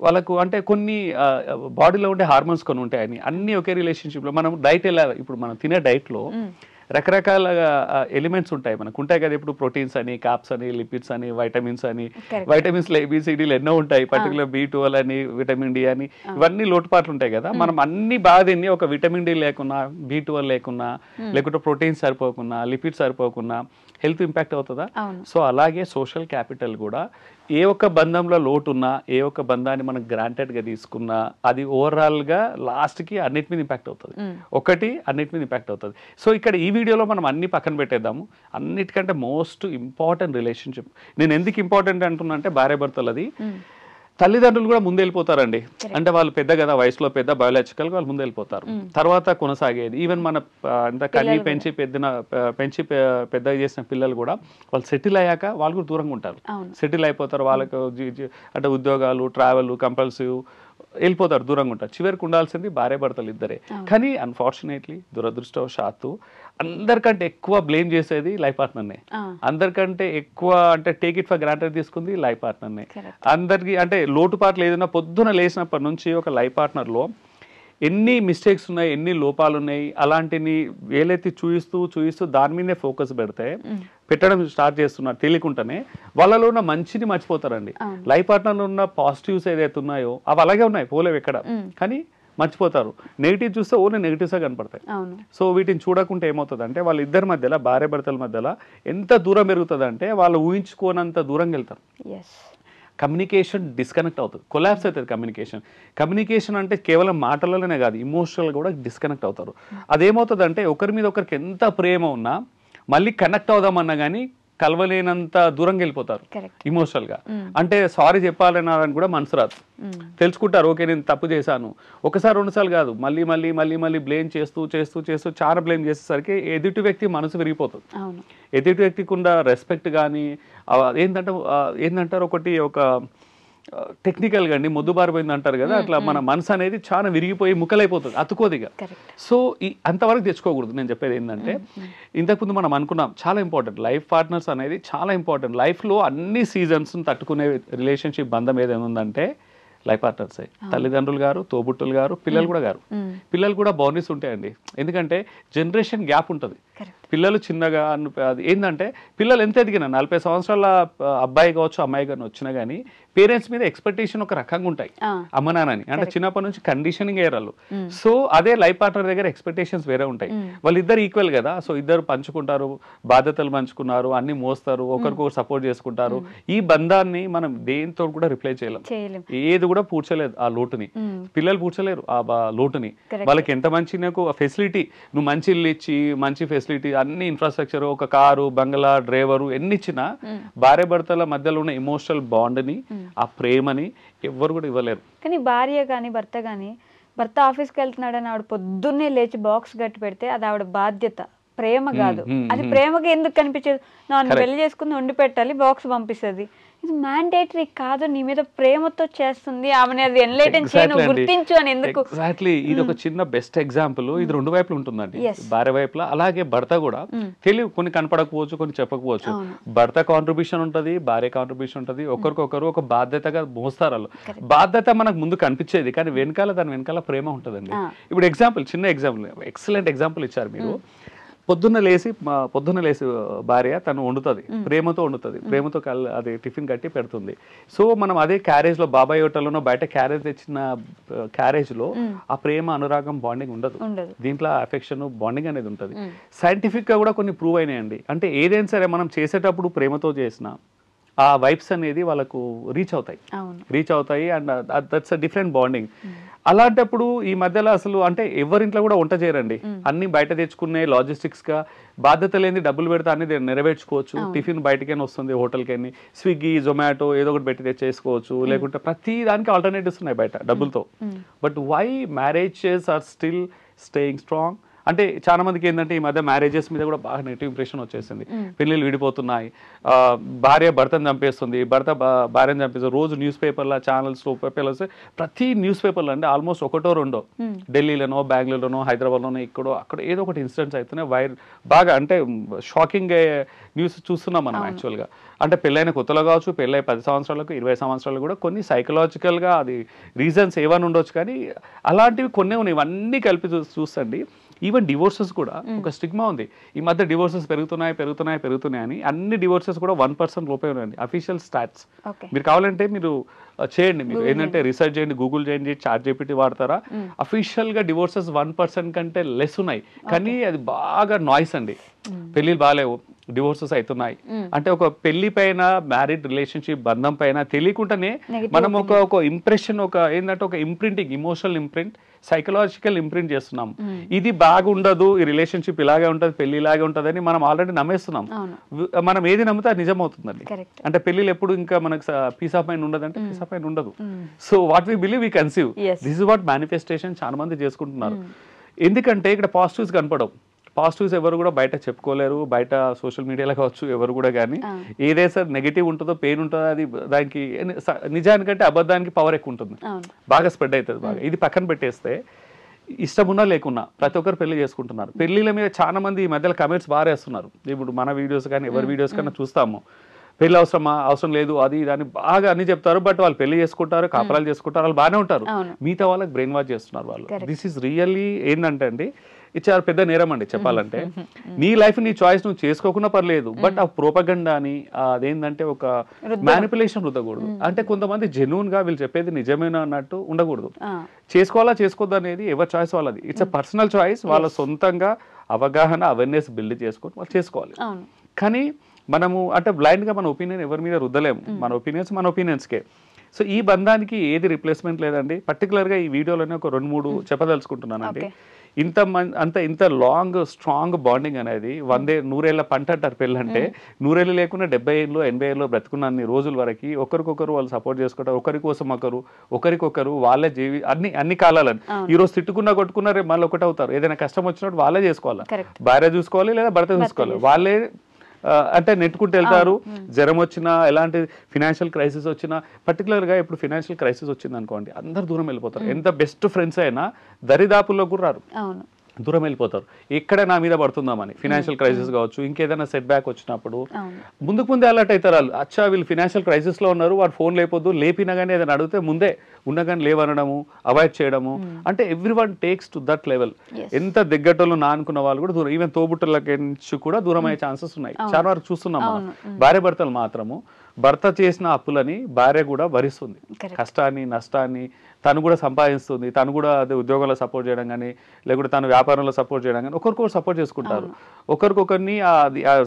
వాళ్ళకు అంటే కొన్ని బాడీలో ఉండే హార్మోన్స్ కొన్ని ఉంటాయని అన్ని ఒకే రిలేషన్షిప్లో. మనం డైట్ ఎలా, ఇప్పుడు మనం తినే డైట్లో రకరకాల ఎలిమెంట్స్ ఉంటాయి, మనకు ఉంటాయి కదా. ఇప్పుడు ప్రోటీన్స్ అని, కాప్స్ అని, లిపిడ్స్ అని, వైటమిన్స్ అని, వైటమిన్స్లో ABCDలు ఎన్నో ఉంటాయి, పర్టికులర్ B12 అని, విటమిన్ D అని, ఇవన్నీ లోటుపాట్లు ఉంటాయి కదా. మనం అన్ని బాగా తిని ఒక విటమిన్ D లేకున్నా, B12 లేకున్నా, లేకుంటే ప్రోటీన్స్ సరిపోకున్నా, లిపిడ్స్ సరిపోకున్నా హెల్త్ ఇంపాక్ట్ అవుతుందా? సో అలాగే సోషల్ క్యాపిటల్ కూడా ఏ ఒక్క బంధంలో లోటు ఉన్నా, ఏ ఒక్క బంధాన్ని మనం గ్రాంటెడ్గా తీసుకున్నా అది ఓవరాల్గా లాస్ట్కి అన్నిటి మీద ఇంపాక్ట్ అవుతుంది. ఒకటి అన్నిటి మీద ఇంపాక్ట్ అవుతుంది. సో ఇక్కడ ఈ వీడియోలో మనం అన్ని పక్కన పెట్టేద్దాము. అన్నిటికంటే మోస్ట్ ఇంపార్టెంట్ రిలేషన్షిప్, నేను ఎందుకు ఇంపార్టెంట్ అంటున్నా అంటే భార్యాభర్తలది తల్లిదండ్రులు కూడా ముందు వెళ్ళిపోతారండి. అంటే వాళ్ళు పెద్ద కదా, వయసులో పెద్ద, బయోలాజికల్గా వాళ్ళు ముందు వెళ్ళిపోతారు. తర్వాత కొనసాగేది ఈవెన్ మన అంటే కన్నీ పెంచి పెద్దగా చేసిన పిల్లలు కూడా వాళ్ళు సెటిల్ అయ్యాక వాళ్ళు కూడా దూరంగా ఉంటారు, సెటిల్ అయిపోతారు. వాళ్ళకు అంటే ఉద్యోగాలు, ట్రావెల్, కంపల్సివ్ వెళ్ళిపోతారు, దూరంగా ఉంటారు. చివరికి ఉండాల్సింది భార్యాభర్తలు ఇద్దరే. కానీ అన్ఫార్చునేట్లీ, దురదృష్టవశాత్తు అందరికంటే ఎక్కువ బ్లేమ్ చేసేది లైఫ్ పార్ట్నర్నే. అందరికంటే ఎక్కువ అంటే టేక్ ఇట్ ఫర్ గ్రాంటెడ్ తీసుకుంది లైఫ్ పార్ట్నర్నే. అందరికి అంటే లోటుపాట్లు ఏదైనా పొద్దున లేచినప్పటి నుంచి ఒక లైఫ్ పార్ట్నర్లో ఎన్ని మిస్టేక్స్ ఉన్నాయి, ఎన్ని లోపాలు ఉన్నాయి, అలాంటిని వేలెత్తి చూయిస్తూ దాని మీదే ఫోకస్ పెట్టడం స్టార్ట్ చేస్తున్నారు. తెలియకుండానే వాళ్ళలో ఉన్న మంచిని మర్చిపోతారండి. లైఫ్ పార్ట్నర్లో ఉన్న పాజిటివ్స్ ఏదైతే ఉన్నాయో అవి అలాగే ఉన్నాయి, పోలేవు ఎక్కడ, కానీ మర్చిపోతారు. నెగిటివ్ చూస్తే ఓన్లీ నెగిటివ్సే కనపడతాయి. సో వీటిని చూడకుంటే ఏమవుతుంది అంటే వాళ్ళ ఇద్దరి మధ్యలో, భార్యాభర్తల మధ్యలో ఎంత దూరం పెరుగుతుంది అంటే వాళ్ళు ఊహించుకోనంత దూరంగా వెళ్తారు. కమ్యూనికేషన్ డిస్కనెక్ట్ అవుతుంది, కొలాప్స్ అవుతుంది కమ్యూనికేషన్ అంటే కేవలం మాటలలోనే కాదు, ఇమోషనల్ కూడా డిస్కనెక్ట్ అవుతారు. అదేమవుతుంది అంటే ఒకరి మీద ఒకరికి ఎంత ప్రేమ ఉన్నా మళ్ళీ కనెక్ట్ అవుదామన్నా కానీ కలవలేనంత దూరంగా వెళ్ళిపోతారు ఇమోషనల్గా. అంటే సారీ చెప్పాలన్నారని కూడా మనసు రాదు, తెలుసుకుంటారు ఓకే నేను తప్పు చేశాను, ఒకసారి రెండుసార్లు కాదు, మళ్ళీ మళ్ళీ మళ్ళీ మళ్ళీ బ్లేమ్ చేస్తూ చాలా బ్లేమ్ చేసేసరికి ఎదుటి వ్యక్తి మనసు విరిగిపోతుంది. ఎదుటి వ్యక్తికి ఉన్న రెస్పెక్ట్ కానీ ఏంటంటారు, ఒక టెక్నికల్గా అండి మొద్దుబారిపోయింది అంటారు కదా, అట్లా మన మనసు అనేది చాలా విరిగిపోయి ముక్కలైపోతుంది, అతుకోదిగా. సో అంతవరకు తెచ్చుకోకూడదు. నేను చెప్పేది ఏంటంటే, ఇంతకుముందు మనం అనుకున్నాం చాలా ఇంపార్టెంట్, లైఫ్ పార్ట్నర్స్ అనేది చాలా ఇంపార్టెంట్. లైఫ్లో అన్ని సీజన్స్ని తట్టుకునే రిలేషన్షిప్ బంధం ఏదైనా ఉందంటే లైఫ్ పార్ట్నర్సే. తల్లిదండ్రులు గారు, తోబుట్టులు గారు, పిల్లలు కూడా గారు. పిల్లలు కూడా బౌండరీస్ ఉంటాయండి, ఎందుకంటే జనరేషన్ గ్యాప్ ఉంటుంది. పిల్లలు చిన్నగా అది ఏంటంటే, పిల్లలు ఎంత ఎదిగినా 40 సంవత్సరాల అబ్బాయి కావచ్చు అమ్మాయి కానీ వచ్చినా కానీ పేరెంట్స్ మీద ఎక్స్పెక్టేషన్ ఒక రకంగా ఉంటాయి అమ్మ నాన్నని, అంటే చిన్నప్పటి నుంచి కండిషనింగ్ అయ్యారు. సో అదే లైఫ్ పార్ట్నర్ దగ్గర ఎక్స్పెక్టేషన్స్ వేరే ఉంటాయి. వాళ్ళిద్దరు ఈక్వల్ కదా, సో ఇద్దరు పంచుకుంటారు, బాధ్యతలు పంచుకున్నారు, అన్ని మోస్తారు, ఒకరికొకరు సపోర్ట్ చేసుకుంటారు. ఈ బంధాన్ని మనం దేంతో కూడా రిప్లై చేయలేం, ఏది కూడా పూడ్చలేదు ఆ లోటుని. పిల్లలు పూడ్చలేరు ఆ లోటుని. వాళ్ళకి ఎంత మంచి ఫెసిలిటీ, నువ్వు మంచి ఇల్లు ఇచ్చి మంచి ఫెసిలిటీ అన్ని ఇన్ఫ్రాస్ట్రక్చర్, ఒక కారు, బంగ్లా, డ్రైవరు ఎన్ని ఇచ్చినా భార్య భర్తల మధ్యలో ఉన్న ఎమోషనల్ బాండ్ని, ఆ ప్రేమని ఎవ్వరు కూడా ఇవ్వలేరు. కానీ భార్య కానీ భర్త కానీ, భర్త ఆఫీస్కి వెళ్తున్నాడని ఆవిడ పొద్దున్నే లేచి బాక్స్ గట్టి పెడితే అది ఆవిడ బాధ్యత, ప్రేమ కాదు. అది ప్రేమగా ఎందుకు కనిపించదు? నన్ను పెళ్లి చేసుకుని వండి పెట్టాలి, బాక్స్ పంపిస్తుంది, ఇది మ్యాండేటరీ కాదు, నీ మీద ప్రేమతో చేస్తుంది ఆమె, అది ఎన్లైటన్ చేయను గుర్తించు అని ఎందుకు? ఎగ్జాక్ట్లీ, ఇది ఒక చిన్న బెస్ట్ ఎగ్జాంపుల్. ఇది రెండు వైపులు ఉంటుందండి, భార్య వైపులా అలాగే భర్త కూడా. తెలివి కొన్ని కనపడకపోవచ్చు, కొన్ని చెప్పకపోవచ్చు. భర్త కాంట్రిబ్యూషన్ ఉంటుంది, భార్య కాంట్రిబ్యూషన్ ఉంటుంది, ఒకరికొకరు ఒక బాధ్యతగా మోస్తారు వాళ్ళు. బాధ్యత మనకు ముందు కనిపించేది, కానీ వెనకాల దాని వెనకాల ప్రేమ ఉంటుందండి. ఇప్పుడు ఎగ్జాంపుల్, చిన్న ఎగ్జాంపుల్, ఎక్సలెంట్ ఎగ్జాంపుల్ ఇచ్చారు మీరు. పొద్దున్న లేసి భార్య తను వండుతుంది, ప్రేమతో వండుతుంది, ప్రేమతో అది టిఫిన్ కట్టి పెడుతుంది. సో మనం అదే క్యారేజ్లో, బాబాయ్ హోటల్లోనో బయట క్యారేజ్ తెచ్చిన క్యారేజ్లో ఆ ప్రేమ, అనురాగం, బాండింగ్ ఉండదు. దీంట్లో అఫెక్షన్, బాండింగ్ అనేది ఉంటుంది. సైంటిఫిక్గా కూడా కొన్ని ప్రూవ్ అయినాయండి. అంటే ఏదైనా సరే మనం చేసేటప్పుడు ప్రేమతో చేసిన ఆ వైబ్స్ అనేది వాళ్ళకు రీచ్ అవుతాయి and that's a different bonding. అలాంటప్పుడు ఈ మధ్యలో అసలు అంటే ఎవరింట్లో కూడా వంట చేయరండి, అన్ని బయట తెచ్చుకునే లాజిస్టిక్స్గా, బాధ్యత లేని డబ్బులు పెడితే అన్ని నెరవేర్చుకోవచ్చు. టిఫిన్ బయటకైనా వస్తుంది, హోటల్కైనా స్విగ్గీ, జొమాటో ఏదో ఒకటి పెట్టి తెచ్చేసుకోవచ్చు, లేకుంటే ప్రతి దానికి ఆల్టర్నేటివ్స్ ఉన్నాయి బయట డబ్బులతో. But why marriages are still staying strong అంటే, చాలా మందికి ఏంటంటే ఈ మధ్య మ్యారేజెస్ మీద కూడా బాగా నెగిటివ్ ఇంప్రెషన్ వచ్చేసింది. పెళ్ళిళ్ళు విడిపోతున్నాయి, భార్య భర్తను చంపేస్తుంది, భర్త భార్యను చంపేస్తుంది. రోజు న్యూస్ పేపర్ల ఛానల్స్లో పేపర్లు ప్రతి న్యూస్ పేపర్లో అంటే ఆల్మోస్ట్ ఒకటో రెండో ఢిల్లీలోనో, బెంగళూరులోనో, హైదరాబాద్లోనో ఇక్కడో అక్కడ ఏదో ఒకటి ఇన్సిడెంట్స్ అవుతున్నాయి. బాగా అంటే షాకింగ్ న్యూస్ చూస్తున్నాం మనం యాక్చువల్గా. అంటే పెళ్ళైన కొత్తలో కావచ్చు, పెళ్ళై 10 సంవత్సరాలకు 20 సంవత్సరాలు కూడా కొన్ని సైకలాజికల్గా అది రీజన్స్ ఏమైనా ఉండొచ్చు, కానీ అలాంటివి కొన్ని ఉన్నాయి. ఇవన్నీ కలిపి చూస్తండి. ఈవెన్ డివోర్సెస్ కూడా ఒక స్టిగ్మా ఉంది. ఈ మధ్య డివోర్సెస్ పెరుగుతున్నాయి అని. అన్ని డివోర్సెస్ కూడా 1% లోపే ఉన్నాయండి, అఫీషియల్ స్టాట్స్. మీరు కావాలంటే మీరు చేయండి, మీరు ఏంటంటే రీసెర్చ్ చేయండి, గూగుల్ చేయండి, ChatGPT వాడతారా, అఫీషియల్గా డివోర్సెస్ 1% కంటే లెస్ ఉన్నాయి. కానీ అది బాగా నాయిస్ అండి. పెళ్ళిళ్ళు బాగాలేవు, డివోర్సెస్ అవుతున్నాయి అంటే ఒక పెళ్లి పైన, మ్యారీడ్ రిలేషన్షిప్ బంధం పైన తెలియకుండానే మనం ఒక ఇంప్రెషన్, ఒక ఏంటంటే ఒక imprinting, emotional imprint, psychological imprint చేస్తున్నాం. ఇది బాగుండదు, ఈ రిలేషన్షిప్ ఇలాగే ఉంటుంది, పెళ్లి ఇలాగే ఉంటుంది అని మనం ఆల్రెడీ నమ్మేస్తున్నాం. మనం ఏది నమ్మితే అది నిజం అవుతుందండి. అంటే పెళ్లిలు ఎప్పుడు ఇంకా మనకు పీస్ ఆఫ్ మైండ్ ఉండదు అంటే పీస్ ఆఫ్ మైండ్ ఉండదు. So what we believe we conceive, this is what manifestation చాలా మంది చేసుకుంటున్నారు. ఎందుకంటే ఇక్కడ పాజిటివ్స్ కనపడవు. పాజిటివ్స్ ఎవరు కూడా బయట చెప్పుకోలేరు, బయట సోషల్ మీడియాలో కావచ్చు ఎవరు కూడా. కానీ ఏదైతే నెగిటివ్ ఉంటుందో, పెయిన్ ఉంటుందో, అది దానికి నిజానికంటే అబద్ధానికి పవర్ ఎక్కువ ఉంటుంది, బాగా స్ప్రెడ్ అవుతుంది బాగా. ఇది పక్కన పెట్టేస్తే ఇష్టమున్నా లేకున్నా ప్రతి ఒక్కరు పెళ్లి చేసుకుంటున్నారు. పెళ్లిల మీద చాలా మంది ఈ మధ్యలో కమెంట్స్ బాగా వేస్తున్నారు. ఇప్పుడు మన వీడియోస్ కానీ ఎవరి వీడియోస్ కన్నా చూస్తాము, పెళ్లి అవసరమా, అవసరం లేదు, అది దాన్ని బాగా అన్ని చెప్తారు. బట్ వాళ్ళు పెళ్లి చేసుకుంటారు, కాపరాలు చేసుకుంటారు, వాళ్ళు బాగానే ఉంటారు. మిగతా వాళ్ళకి బ్రెయిన్ వాష్ చేస్తున్నారు వాళ్ళు. దిస్ ఈస్ రియల్లీ ఏంటంటే అండి, ఇచ్చారు పెద్ద నేరం అండి చెప్పాలంటే. నీ లైఫ్, నీ చాయిస్ నువ్వు చేసుకోకుండా పర్లేదు, బట్ ఆ ప్రోపగండాని, అదేంటంటే ఒక మ్యానిపులేషన్ రుద్దకూడదు. అంటే కొంతమంది జెన్యూన్ గా వీళ్ళు చెప్పేది నిజమేనా అన్నట్టు ఉండకూడదు. చేసుకోవాలా చేసుకోవద్దు అనేది ఎవరి చాయిస్ వాళ్ళది. It's a personal choice. వాళ్ళ సొంతంగా అవగాహన, అవేర్నెస్ బిల్డ్ చేసుకొని వాళ్ళు చేసుకోవాలి. కానీ మనము అంటే బ్లైండ్గా మన ఒపీనియన్ ఎవరి మీద రుద్దలేము. మన ఒపీనియన్స్కే. సో ఈ బంధానికి ఏది రిప్లేస్మెంట్ లేదండి. పర్టికులర్గా ఈ వీడియోలోనే ఒక 2-3 చెప్పదలుచుకుంటున్నానండి. ఇంత లాంగ్ స్ట్రాంగ్ బాండింగ్ అనేది 100 ఏళ్ల పంట అంటారు పెళ్ళి అంటే. 100 ఏళ్ళు లేకుండా 70 ఏళ్ళు 80 ఏళ్ళు బ్రతుకున్న అన్ని రోజుల వరకు ఒకరికొకరు వాళ్ళు సపోర్ట్ చేసుకుంటారు, ఒకరి కోసం ఒకరికొకరు వాళ్ళే అన్ని కాలాలని. ఈ రోజు తిట్టుకున్నా కొట్టుకున్నా రేపు మళ్ళీ ఒకటి అవుతారు. ఏదైనా కష్టం వచ్చినప్పుడు వాళ్ళే చేసుకోవాలి, భార్య చూసుకోవాలి లేదా భర్త చూసుకోవాలి, వాళ్ళే అంటే నెట్టుకుంటూ వెళ్తారు. జ్వరం వచ్చినా, ఎలాంటి ఫినాన్షియల్ క్రైసిస్ వచ్చినా, పర్టికులర్గా ఇప్పుడు ఫినాన్షియల్ క్రైసిస్ వచ్చింది అనుకోండి, అందరు దూరం వెళ్ళిపోతారు. ఎంత బెస్ట్ ఫ్రెండ్స్ అయినా దరిదాపుల్లో కూడా రారు, దూరం వెళ్ళిపోతారు. ఎక్కడ నా మీద పడుతుందామని, ఫినాన్షియల్ క్రైసిస్ కావచ్చు, ఇంకేదైనా సెట్ బ్యాక్ వచ్చినప్పుడు ముందుకు ముందే అలర్ట్ అవుతారు వాళ్ళు. అచ్చా వీళ్ళు ఫినాన్షియల్ క్రైసిస్లో ఉన్నారు, వాడు ఫోన్ లేకపోద్దు, లేపినా కానీ ఏదైనా అడిగితే ముందే ఉండగానే లేవనడము, అవాయిడ్ చేయడము. అంటే every one takes to that level. ఎంత దగ్గరలో నానుకున్న వాళ్ళు కూడా దూరం, ఈవెన్ తోబుట్టుల నుంచి కూడా దూరం అయ్యే ఛాన్సెస్ ఉన్నాయి. చాలా వరకు చూస్తున్నాం మనం. భార్య భర్తలు మాత్రము భర్త చేసిన అప్పులని భార్య కూడా భరిస్తుంది, కష్టాన్ని నష్టాన్ని తను కూడా సంపాదిస్తుంది, తను కూడా అదే ఉద్యోగంలో సపోర్ట్ చేయడం కానీ, లేకుంటే తను వ్యాపారంలో సపోర్ట్ చేయడం కానీ, ఒకరికొకరు సపోర్ట్ చేసుకుంటారు, ఒకరికొకరిని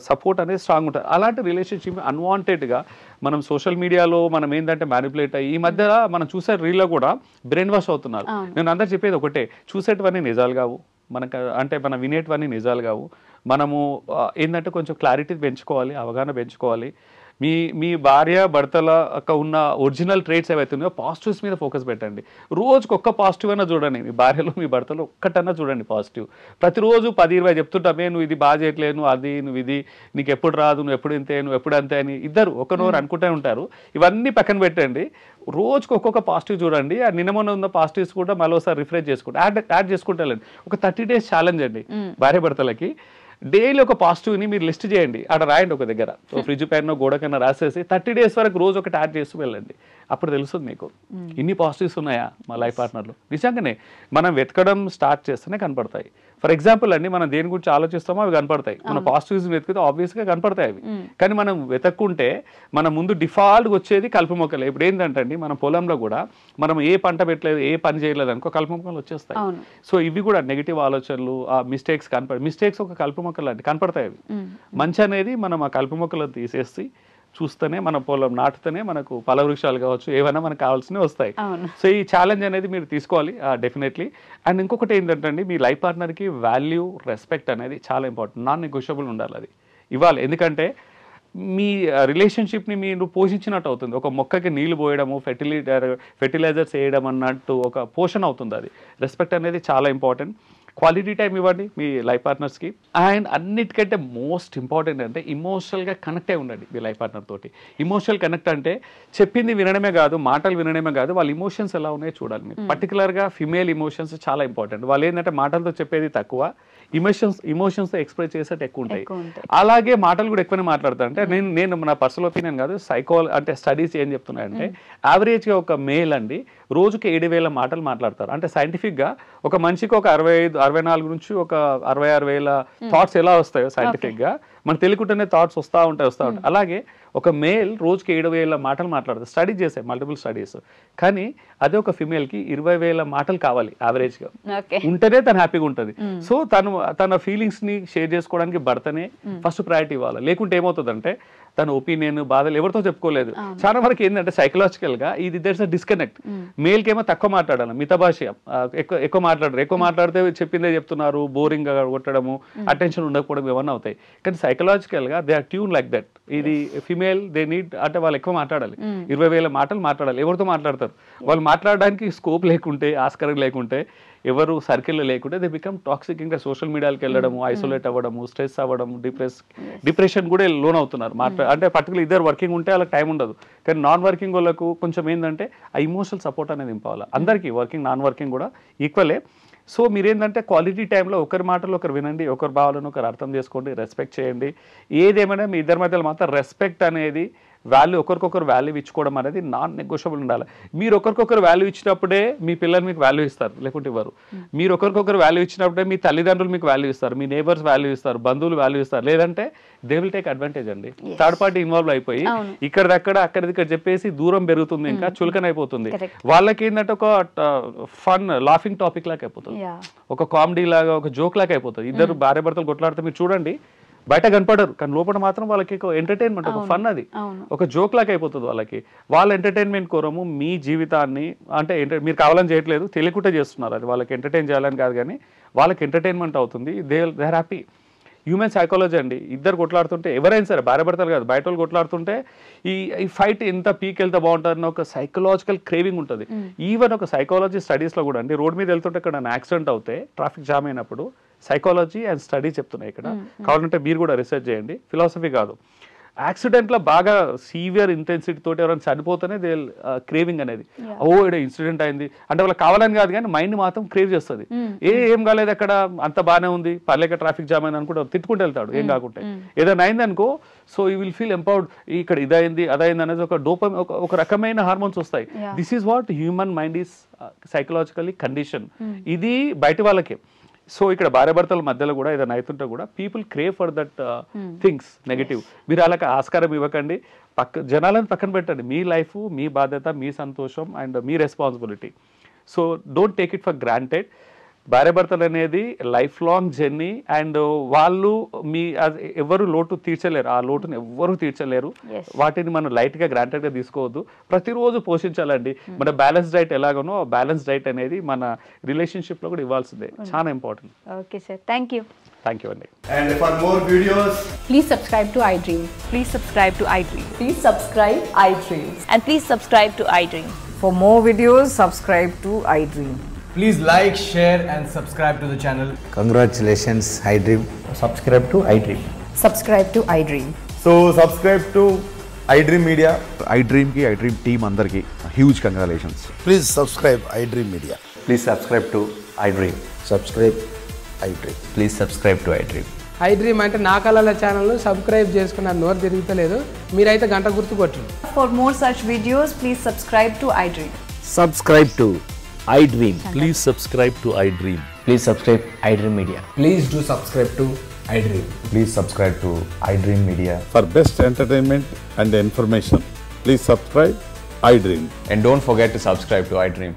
సపోర్ట్ అనేది స్ట్రాంగ్ ఉంటుంది. అలాంటి రిలేషన్షిప్ అన్వాంటెడ్గా మనం సోషల్ మీడియాలో మనం ఏంటంటే మ్యానిపులేట్ అయ్యి, ఈ మధ్య మనం చూసే రీల్లో కూడా బ్రెయిన్ వాష్ అవుతున్నారు. నేను అందరు చెప్పేది ఒకటే, చూసేటివన్నీ నిజాలు కావు మనకు, అంటే మనం వినేటివన్నీ నిజాలు కావు. మనము ఏంటంటే కొంచెం క్లారిటీ పెంచుకోవాలి, అవగాహన పెంచుకోవాలి. మీ భార్య భర్తల ఉన్న ఒరిజినల్ ట్రేట్స్ ఏవైతే ఉన్నాయో పాజిటివ్స్ మీద ఫోకస్ పెట్టండి. రోజుకి ఒక్క పాజిటివ్ అయినా చూడండి. మీ భార్యలో మీ భర్తలో ఒక్కటన్నా చూడండి పాజిటివ్. ప్రతిరోజు 10-20 చెప్తుంటామే, నువ్వు ఇది బాగా చేయట్లేదు, నువ్వు అది, నువ్వు ఇది, నీకు ఎప్పుడు రాదు, నువ్వు ఎప్పుడు ఇంతే, నువ్వు ఎప్పుడు అంతే అని ఇద్దరు ఒకరినొకరు అనుకుంటూ ఉంటారు. ఇవన్నీ పక్కన పెట్టండి, రోజుకి ఒక్కొక్క పాజిటివ్ చూడండి. ఆ నిన్న ఉన్న పాజిటివ్స్ కూడా మరోసారి రిఫ్రెష్ చేసుకుంటా యాడ్ చేసుకుంటారండి. ఒక 30 days ఛాలెంజ్ అండి భార్య భర్తలకి. డైలీ ఒక పాజిటివ్ని మీరు లిస్ట్ చేయండి, అక్కడ రాయండి ఒక దగ్గర, ఫ్రిడ్జ్ పైన గోడకైనా రాసేసి 30 days వరకు రోజు ఒకటి యాడ్ చేస్తూ వెళ్ళండి. అప్పుడు తెలుస్తుంది మీకు ఇన్ని పాజిటివ్స్ ఉన్నాయా మా లైఫ్ పార్ట్నర్లో. నిజంగానే మనం వెతకడం స్టార్ట్ చేస్తేనే కనపడతాయి. ఫర్ ఎగ్జాంపుల్ అండి, మనం దేని గురించి ఆలోచిస్తామో అవి కనపడతాయి. మన పాజిటివ్స్ వెతికితే ఆబ్వియస్గా కనపడతాయి అవి. కానీ మనం వెతక్కుంటే మన ముందు డిఫాల్ట్గా వచ్చేది కలుపు మొక్కలు. ఇప్పుడు ఏంటంటే అండి, మన పొలంలో కూడా మనం ఏ పంట పెట్టలేదు, ఏ పని చేయలేదు అనుకో, కలుపు మొక్కలు వచ్చేస్తాయి. సో ఇవి కూడా నెగిటివ్ ఆలోచనలు, ఆ మిస్టేక్స్ మిస్టేక్స్ ఒక కలుపు మొక్కలు అంటే కనపడతాయి అవి. మంచి అనేది మనం ఆ కలుపు మొక్కలను తీసేసి చూస్తేనే, మన పొలం నాటుతూనే మనకు ఫల వృక్షాలు కావచ్చు, ఏవైనా మనకు కావాల్సినవి వస్తాయి. సో ఈ ఛాలెంజ్ అనేది మీరు తీసుకోవాలి డెఫినెట్లీ. అండ్ ఇంకొకటి ఏంటంటే అండి, మీ లైఫ్ పార్ట్నర్కి వాల్యూ, రెస్పెక్ట్ అనేది చాలా ఇంపార్టెంట్, నాన్ నెగోషియబుల్ ఉండాలి. అది ఇవ్వాలి. ఎందుకంటే మీ రిలేషన్షిప్ని మీరు పోషించినట్టు అవుతుంది. ఒక మొక్కకి నీళ్లు పోయడము, ఫెర్టిలైజర్స్ వేయడం అన్నట్టు ఒక పోషణ అవుతుంది. అది రెస్పెక్ట్ అనేది చాలా ఇంపార్టెంట్. క్వాలిటీ టైం ఇవ్వండి మీ లైఫ్ పార్ట్నర్స్కి. అండ్ అన్నిటికంటే మోస్ట్ ఇంపార్టెంట్ అంటే ఇమోషనల్గా కనెక్ట్ అయి ఉండండి మీ లైఫ్ పార్ట్నర్ తోటి. ఇమోషనల్ కనెక్ట్ అంటే చెప్పింది వినడమే కాదు, మాటలు వినడమే కాదు, వాళ్ళ ఇమోషన్స్ ఎలా ఉన్నాయో చూడాలి మీరు. పర్టికులర్గా ఫిమేల్ ఇమోషన్స్ చాలా ఇంపార్టెంట్. వాళ్ళు ఏంటంటే మాటలతో చెప్పేది తక్కువ, ఇమోషన్స్ ఎక్స్ప్రెస్ చేసేది ఎక్కువ ఉంటాయి. అలాగే మాటలు కూడా ఎక్కువనే మాట్లాడతారు. అంటే నేను నా పర్సనల్ ఒపీనియన్ కాదు, అంటే స్టడీస్ ఏం చెప్తున్నాయంటే యావరేజ్గా ఒక మేల్ అండి రోజుకి 7,000 మాటలు మాట్లాడతారు. అంటే సైంటిఫిక్గా ఒక మనిషికి ఒక 64 నుంచి ఒక 66,000 థాట్స్ ఎలా వస్తాయో సైంటిఫిక్గా మనకు తెలియకుండానే థాట్స్ వస్తూ ఉంటాయి. అలాగే ఒక మేల్ రోజుకి 7,000 మాటలు మాట్లాడతారు. స్టడీ చేశాయి, మల్టిపుల్ స్టడీస్. కానీ అదే ఒక ఫిమేల్కి 20,000 మాటలు కావాలి యావరేజ్గా, ఉంటేనే తను హ్యాపీగా ఉంటుంది. సో తన ఫీలింగ్స్ని షేర్ చేసుకోవడానికి భర్తనే ఫస్ట్ ప్రయారిటీ ఇవ్వాలి. లేకుంటే ఏమవుతుందంటే తన ఒపీనియన్, బాధలు ఎవరితో చెప్పుకోలేదు. చాలా వరకు ఏంటంటే సైకలాజికల్గా ఇది దేర్స్ అ డిస్కనెక్ట్. మేల్కి ఏమో తక్కువ మాట్లాడాలి, మితభాష ఎక్కువ మాట్లాడరు. ఎక్కువ మాట్లాడితే చెప్పిందే చెప్తున్నారు, బోరింగ్గా కొట్టడము, అటెన్షన్ ఉండకపోవడం ఏమన్నా అవుతాయి. కానీ సైకలాజికల్గా they are tune like that. ఇది ఫిమేల్ దే నీడ్, అంటే వాళ్ళు ఎక్కువ మాట్లాడాలి, 20,000 మాటలు మాట్లాడాలి. ఎవరితో మాట్లాడతారు? వాళ్ళు మాట్లాడడానికి స్కోప్ లేకుంటే, ఆస్కారం లేకుంటే, ఎవరు సర్కిల్లో లేకుంటే దే బికమ్ టాక్సిక్. ఇంకా సోషల్ మీడియాకి వెళ్ళడము, ఐసోలేట్ అవ్వడము, స్ట్రెస్ అవ్వడము, డిప్రెషన్ కూడా లోన్ అవుతున్నారు. అంటే పర్టికులర్ ఇద్దరు వర్కింగ్ ఉంటే వాళ్ళకి టైం ఉండదు. కానీ నాన్ వర్కింగ్ వాళ్ళకు కొంచెం ఏంటంటే ఆ ఇమోషనల్ సపోర్ట్ అనేది ఇంపాలి. అందరికీ వర్కింగ్ నాన్ వర్కింగ్ కూడా ఈక్వలే. సో మీరేంటంటే క్వాలిటీ టైంలో ఒకరి మాటలు ఒకరు వినండి, ఒకరి భావాలను ఒకరు అర్థం చేసుకోండి, రెస్పెక్ట్ చేయండి. ఏదేమైనా మీ ఇద్దరి మధ్యలో మాత్రం రెస్పెక్ట్ అనేది, వాల్యూ, ఒకరికొకరు వాల్యూ ఇచ్చుకోవడం అనేది నాన్ నెగోషియబుల్ ఉండాలి. మీరు ఒకరికొకరు వాల్యూ ఇచ్చినప్పుడే మీ పిల్లలు మీకు వాల్యూ ఇస్తారు, లేకుంటే ఇవ్వరు. మీరు ఒకరికొకరు వాల్యూ ఇచ్చినప్పుడే మీ తల్లిదండ్రులు మీకు వాల్యూ ఇస్తారు, మీ నేబర్స్ వాల్యూ ఇస్తారు, బంధువులు వాల్యూ ఇస్తారు. లేదంటే దే విల్ టేక్ అడ్వాంటేజ్ అండి. థర్డ్ పార్టీ ఇన్వాల్వ్ అయిపోయి ఇక్కడక్కడ అక్కడిక్కడ చెప్పేసి దూరం పెరుగుతుంది, ఇంకా చులకన అయిపోతుంది. వాళ్ళకి ఏంటంటే ఒక ఫన్ లాఫింగ్ టాపిక్ లాగా అయిపోతుంది, ఒక కామెడీ లాగా, ఒక జోక్ లాగా అయిపోతుంది. ఇద్దరు భార్య భర్తలు కొట్లాడితే మీరు చూడండి, బయట కనపడరు, కానీ లోపల మాత్రం వాళ్ళకి ఒక ఎంటర్టైన్మెంట్, ఒక ఫన్, అది ఒక జోక్ లాగా అయిపోతుంది వాళ్ళకి. వాళ్ళ ఎంటర్టైన్మెంట్ కోరము మీ జీవితాన్ని, అంటే మీరు కావాలని చేయట్లేదు, తెలియకుండా చేస్తున్నారు. అది వాళ్ళకి ఎంటర్టైన్ చేయాలని కాదు, కానీ వాళ్ళకి ఎంటర్టైన్మెంట్ అవుతుంది. They are happy. Human psychology అండి. ఇద్దరు కొట్లాడుతుంటే, ఎవరైనా సరే భార్య భర్తలు కాదు, బయట వాళ్ళు కొట్లాడుతుంటే ఈ ఫైట్ ఎంత పీక్ వెళ్తే బాగుంటుందని ఒక సైకలాజికల్ క్రేవింగ్ ఉంటుంది. ఈవెన్ ఒక సైకాలజీ స్టడీస్లో కూడా అండి, రోడ్ మీద వెళ్తుంటే ఇక్కడ యాక్సిడెంట్ అవుతే, ట్రాఫిక్ జామ్ అయినప్పుడు సైకాలజీ అండ్ స్టడీ చెప్తున్నాయి ఇక్కడ. కావాలంటే మీరు కూడా రీసెర్చ్ చేయండి, ఫిలాసఫీ కాదు. యాక్సిడెంట్లో బాగా సీవియర్ ఇంటెన్సిటీ తోటి ఎవరైనా చనిపోతేనే దే క్రేవింగ్ అనేది, ఓ ఇక్కడ ఇన్సిడెంట్ అయింది అంటే వాళ్ళకి కావాలని కాదు కానీ మైండ్ మాత్రం క్రేవ్ చేస్తుంది. ఏం కాలేదు అక్కడ, అంత బాగానే ఉంది, పర్లేక ట్రాఫిక్ జామ్ అయింది అనుకుంటే తిట్టుకుంటూ వెళ్తాడు ఏం కాకుంటే. ఏదైనా అయింది అనుకో, so you will feel empowered, ఇక్కడ ఇదైంది అదైంది అనేది ఒక ఒక రకమైన హార్మోన్స్ వస్తాయి. This is what human mind is psychologically condition. ఇది బయట వాళ్ళకే. సో ఇక్కడ భార్యాభర్తల మధ్యలో కూడా ఏదైనా అవుతుంటే కూడా people crave for that things negative. మీరు అలాగ ఆస్కారం ఇవ్వకండి, జనాలను పక్కన పెట్టండి. మీ లైఫ్, మీ బాధ్యత, మీ సంతోషం and me responsibility. So don't take it for granted. భార్యాభర్తలు అనేది లైఫ్ లాంగ్ జర్నీ అండ్ వాళ్ళు ఎవరు లోటు తీర్చలేరు, ఆ లోటును ఎవ్వరూ తీర్చలేరు. వాటిని మనం లైట్గా గ్రాంటెడ్గా తీసుకోవద్దు, ప్రతిరోజు పోషించాలండి. మన బ్యాలెన్స్ డైట్ ఎలాగనో బ్యాలెన్స్ డైట్ అనేది మన రిలేషన్షిప్లో కూడా ఇవ్వాల్సిందే, చాలా important. Okay sir, thank you. Thank you, Andy. And for more videos, please subscribe to iDream. Please subscribe to iDream. Please subscribe iDream. And please subscribe to iDream. For more videos, subscribe to iDream. please like, share and subscribe to the channel. Congratulations, iDream. Subscribe to iDream. Subscribe to iDream. So subscribe to iDream Media. iDream ki iDream team andarki huge congratulations. Please subscribe iDream Media. Please subscribe to iDream. Subscribe iDream. Please subscribe to iDream. iDream అంటే నా కళల ఛానల్ను subscribe చేసుకున్నారు, నోరు తిరుగుతలేదు, మీరైతే గంట గుర్తు కొట్టండి. For more such videos, please subscribe to iDream. Subscribe to iDream. Please subscribe to iDream. Please subscribe iDream Media. Please do subscribe to iDream. Please subscribe to iDream Media. For best entertainment and information, please subscribe iDream. And don't forget to subscribe to iDream.